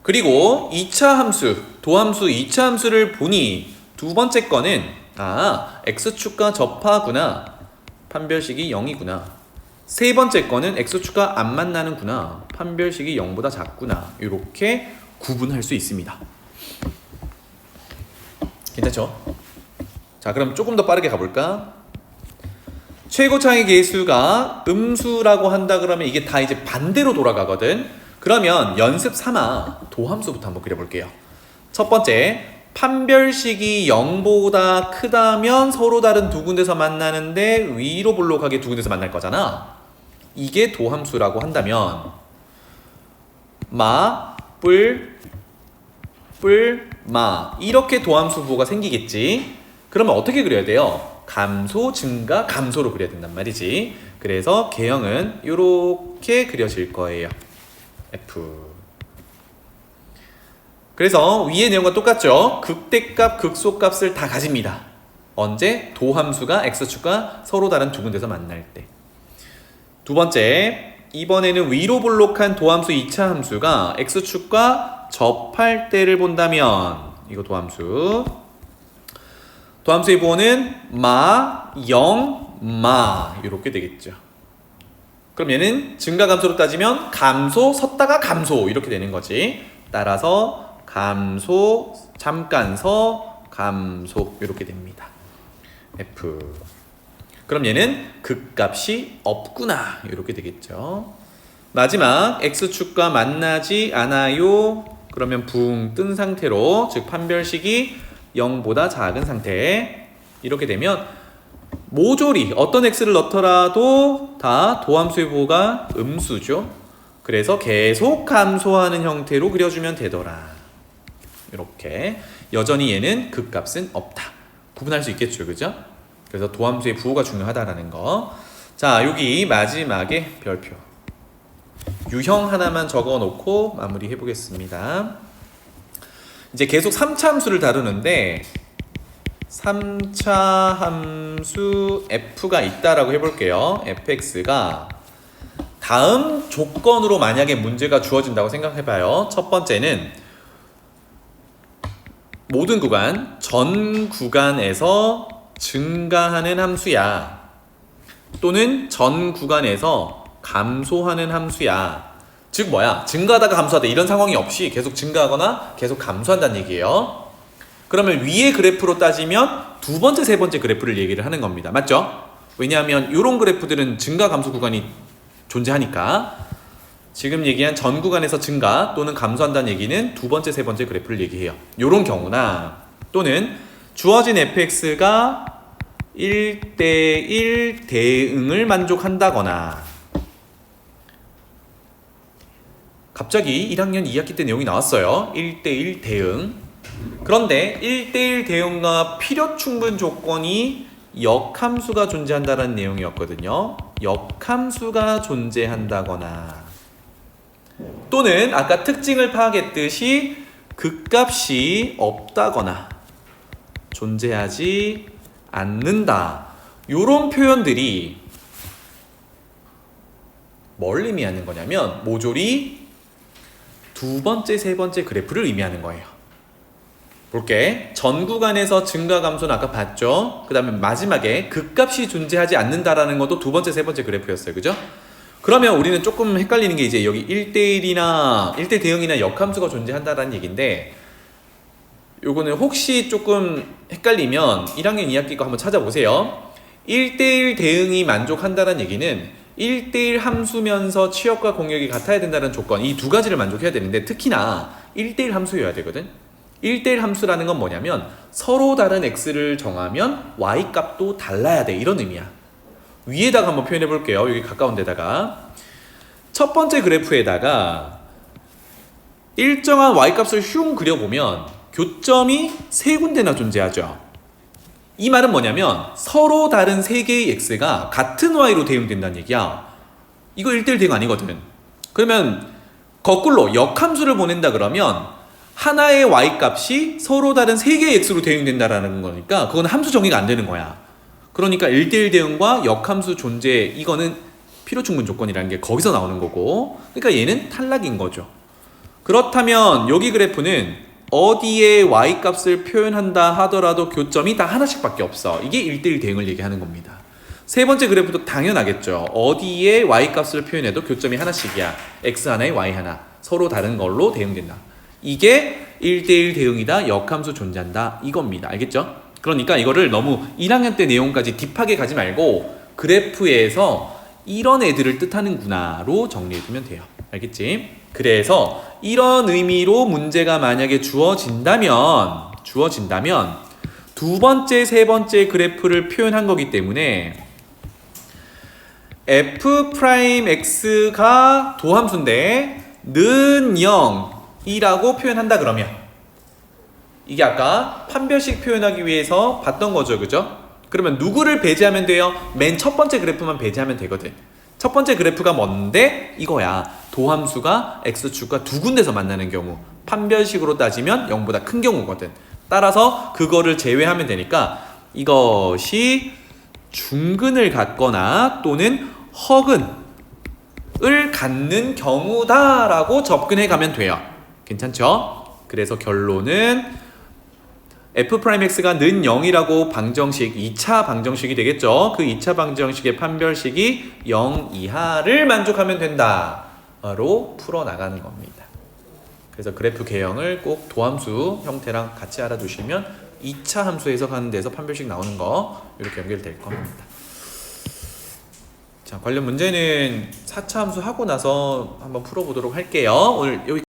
그리고 2차 함수, 도함수 2차 함수를 보니 두 번째 거는 x축과 접하구나. 판별식이 0이구나. 세 번째 거는 x축과 안 만나는구나. 판별식이 0보다 작구나. 이렇게 구분할 수 있습니다. 괜찮죠? 자, 그럼 조금 더 빠르게 가볼까? 최고차의 계수가 음수라고 한다 그러면 이게 다 이제 반대로 돌아가거든. 그러면 연습 삼아 도함수부터 한번 그려볼게요. 첫 번째, 판별식이 0보다 크다면 서로 다른 두 군데서 만나는데 위로 볼록하게 두 군데서 만날 거잖아. 이게 도함수라고 한다면 마, 뿔, 마 이렇게 도함수 부호가 생기겠지. 그러면 어떻게 그려야 돼요? 감소, 증가, 감소로 그려야 된단 말이지. 그래서 개형은 이렇게 그려질 거예요. F. 그래서 위의 내용과 똑같죠. 극대값, 극소값을 다 가집니다. 언제? 도함수가 x축과 서로 다른 두 군데서 만날 때. 두 번째, 이번에는 위로 볼록한 도함수 2차 함수가 x축과 접할 때를 본다면 이거 도함수. 도함수의 부호는 마, 0, 마 이렇게 되겠죠. 그럼 얘는 증가 감소로 따지면 감소, 섰다가 감소 이렇게 되는 거지. 따라서 감소, 잠깐 서, 감소 이렇게 됩니다. F. 그럼 얘는 극값이 없구나 이렇게 되겠죠. 마지막 x축과 만나지 않아요. 그러면 붕 뜬 상태로, 즉 판별식이 0보다 작은 상태. 이렇게 되면 모조리 어떤 x를 넣더라도 다 도함수의 부호가 음수죠. 그래서 계속 감소하는 형태로 그려주면 되더라. 이렇게 여전히 얘는 극값은 없다. 구분할 수 있겠죠, 그죠? 그래서 도함수의 부호가 중요하다라는 거. 자, 여기 마지막에 별표 유형 하나만 적어놓고 마무리해 보겠습니다. 이제 계속 3차 함수를 다루는데 3차 함수 f가 있다라고 해볼게요. fx가 다음 조건으로 만약에 문제가 주어진다고 생각해봐요. 첫 번째는 모든 구간, 전 구간에서 증가하는 함수야. 또는 전 구간에서 감소하는 함수야. 즉 뭐야? 증가하다가 감소하다 이런 상황이 없이 계속 증가하거나 계속 감소한다는 얘기예요. 그러면 위의 그래프로 따지면 두 번째, 세 번째 그래프를 얘기를 하는 겁니다. 맞죠? 왜냐하면 이런 그래프들은 증가, 감소 구간이 존재하니까. 지금 얘기한 전 구간에서 증가 또는 감소한다는 얘기는 두 번째, 세 번째 그래프를 얘기해요. 이런 경우나 또는 주어진 fx가 1대1 대응을 만족한다거나 갑자기 1학년 2학기 때 내용이 나왔어요. 1대1 대응. 그런데 1대1 대응과 필요 충분 조건이 역함수가 존재한다는 내용이었거든요. 역함수가 존재한다거나 또는 아까 특징을 파악했듯이 극값이 없다거나 존재하지 않는다. 이런 표현들이 뭘 의미하는 거냐면 모조리 두 번째, 세 번째 그래프를 의미하는 거예요. 볼게. 전 구간에서 증가 감소는 아까 봤죠. 그 다음에 마지막에 극값이 존재하지 않는다라는 것도 두 번째, 세 번째 그래프였어요. 그죠? 그러면 우리는 조금 헷갈리는 게 이제 여기 1대1이나 1대 대응이나 역함수가 존재한다라는 얘기인데, 요거는 혹시 조금 헷갈리면 1학년 2학기 거 한번 찾아보세요. 1대1 대응이 만족한다는 얘기는 1대1 함수면서 취역과 공역이 같아야 된다는 조건, 이 두 가지를 만족해야 되는데, 특히나 1대1 함수여야 되거든. 1대1 함수라는 건 뭐냐면 서로 다른 x를 정하면 y 값도 달라야 돼, 이런 의미야. 위에다가 한번 표현해 볼게요. 여기 가까운 데다가 첫 번째 그래프에다가 일정한 y 값을 흉 그려보면 교점이 세 군데나 존재하죠. 이 말은 뭐냐면 서로 다른 세 개의 x가 같은 y로 대응된다는 얘기야. 이거 1대1 대응 아니거든. 그러면 거꾸로 역함수를 보낸다 그러면 하나의 y 값이 서로 다른 세 개의 x로 대응된다라는 거니까 그건 함수 정의가 안 되는 거야. 그러니까 1대1 대응과 역함수 존재, 이거는 필요충분 조건이라는 게 거기서 나오는 거고, 그러니까 얘는 탈락인 거죠. 그렇다면 여기 그래프는 어디에 y 값을 표현한다 하더라도 교점이 다 하나씩 밖에 없어. 이게 1대1 대응을 얘기하는 겁니다. 세 번째 그래프도 당연하겠죠. 어디에 y 값을 표현해도 교점이 하나씩이야. x 하나에 y 하나, 서로 다른 걸로 대응된다. 이게 1대1 대응이다, 역함수 존재한다, 이겁니다. 알겠죠? 그러니까 이거를 너무 1학년 때 내용까지 딥하게 가지 말고 그래프에서 이런 애들을 뜻하는구나로 정리해두면 돼요. 알겠지? 그래서 이런 의미로 문제가 만약에 주어진다면 두 번째, 세 번째 그래프를 표현한 거기 때문에 f'x가 도함수인데 는 0이라고 표현한다 그러면, 이게 아까 판별식 표현하기 위해서 봤던 거죠. 그죠? 그러면 누구를 배제하면 돼요? 맨 첫 번째 그래프만 배제하면 되거든. 첫 번째 그래프가 뭔데? 이거야. 도함수가 x축과 두 군데서 만나는 경우, 판별식으로 따지면 0보다 큰 경우거든. 따라서 그거를 제외하면 되니까 이것이 중근을 갖거나 또는 허근을 갖는 경우다라고 접근해 가면 돼요. 괜찮죠? 그래서 결론은 f'x가 는 0이라고 방정식, 2차 방정식이 되겠죠. 그 2차 방정식의 판별식이 0 이하를 만족하면 된다로 풀어나가는 겁니다. 그래서 그래프 개형을 꼭 도함수 형태랑 같이 알아두시면 2차 함수 해석하는 데서 판별식 나오는 거 이렇게 연결될 겁니다. 자, 관련 문제는 4차 함수 하고 나서 한번 풀어보도록 할게요. 오늘 여기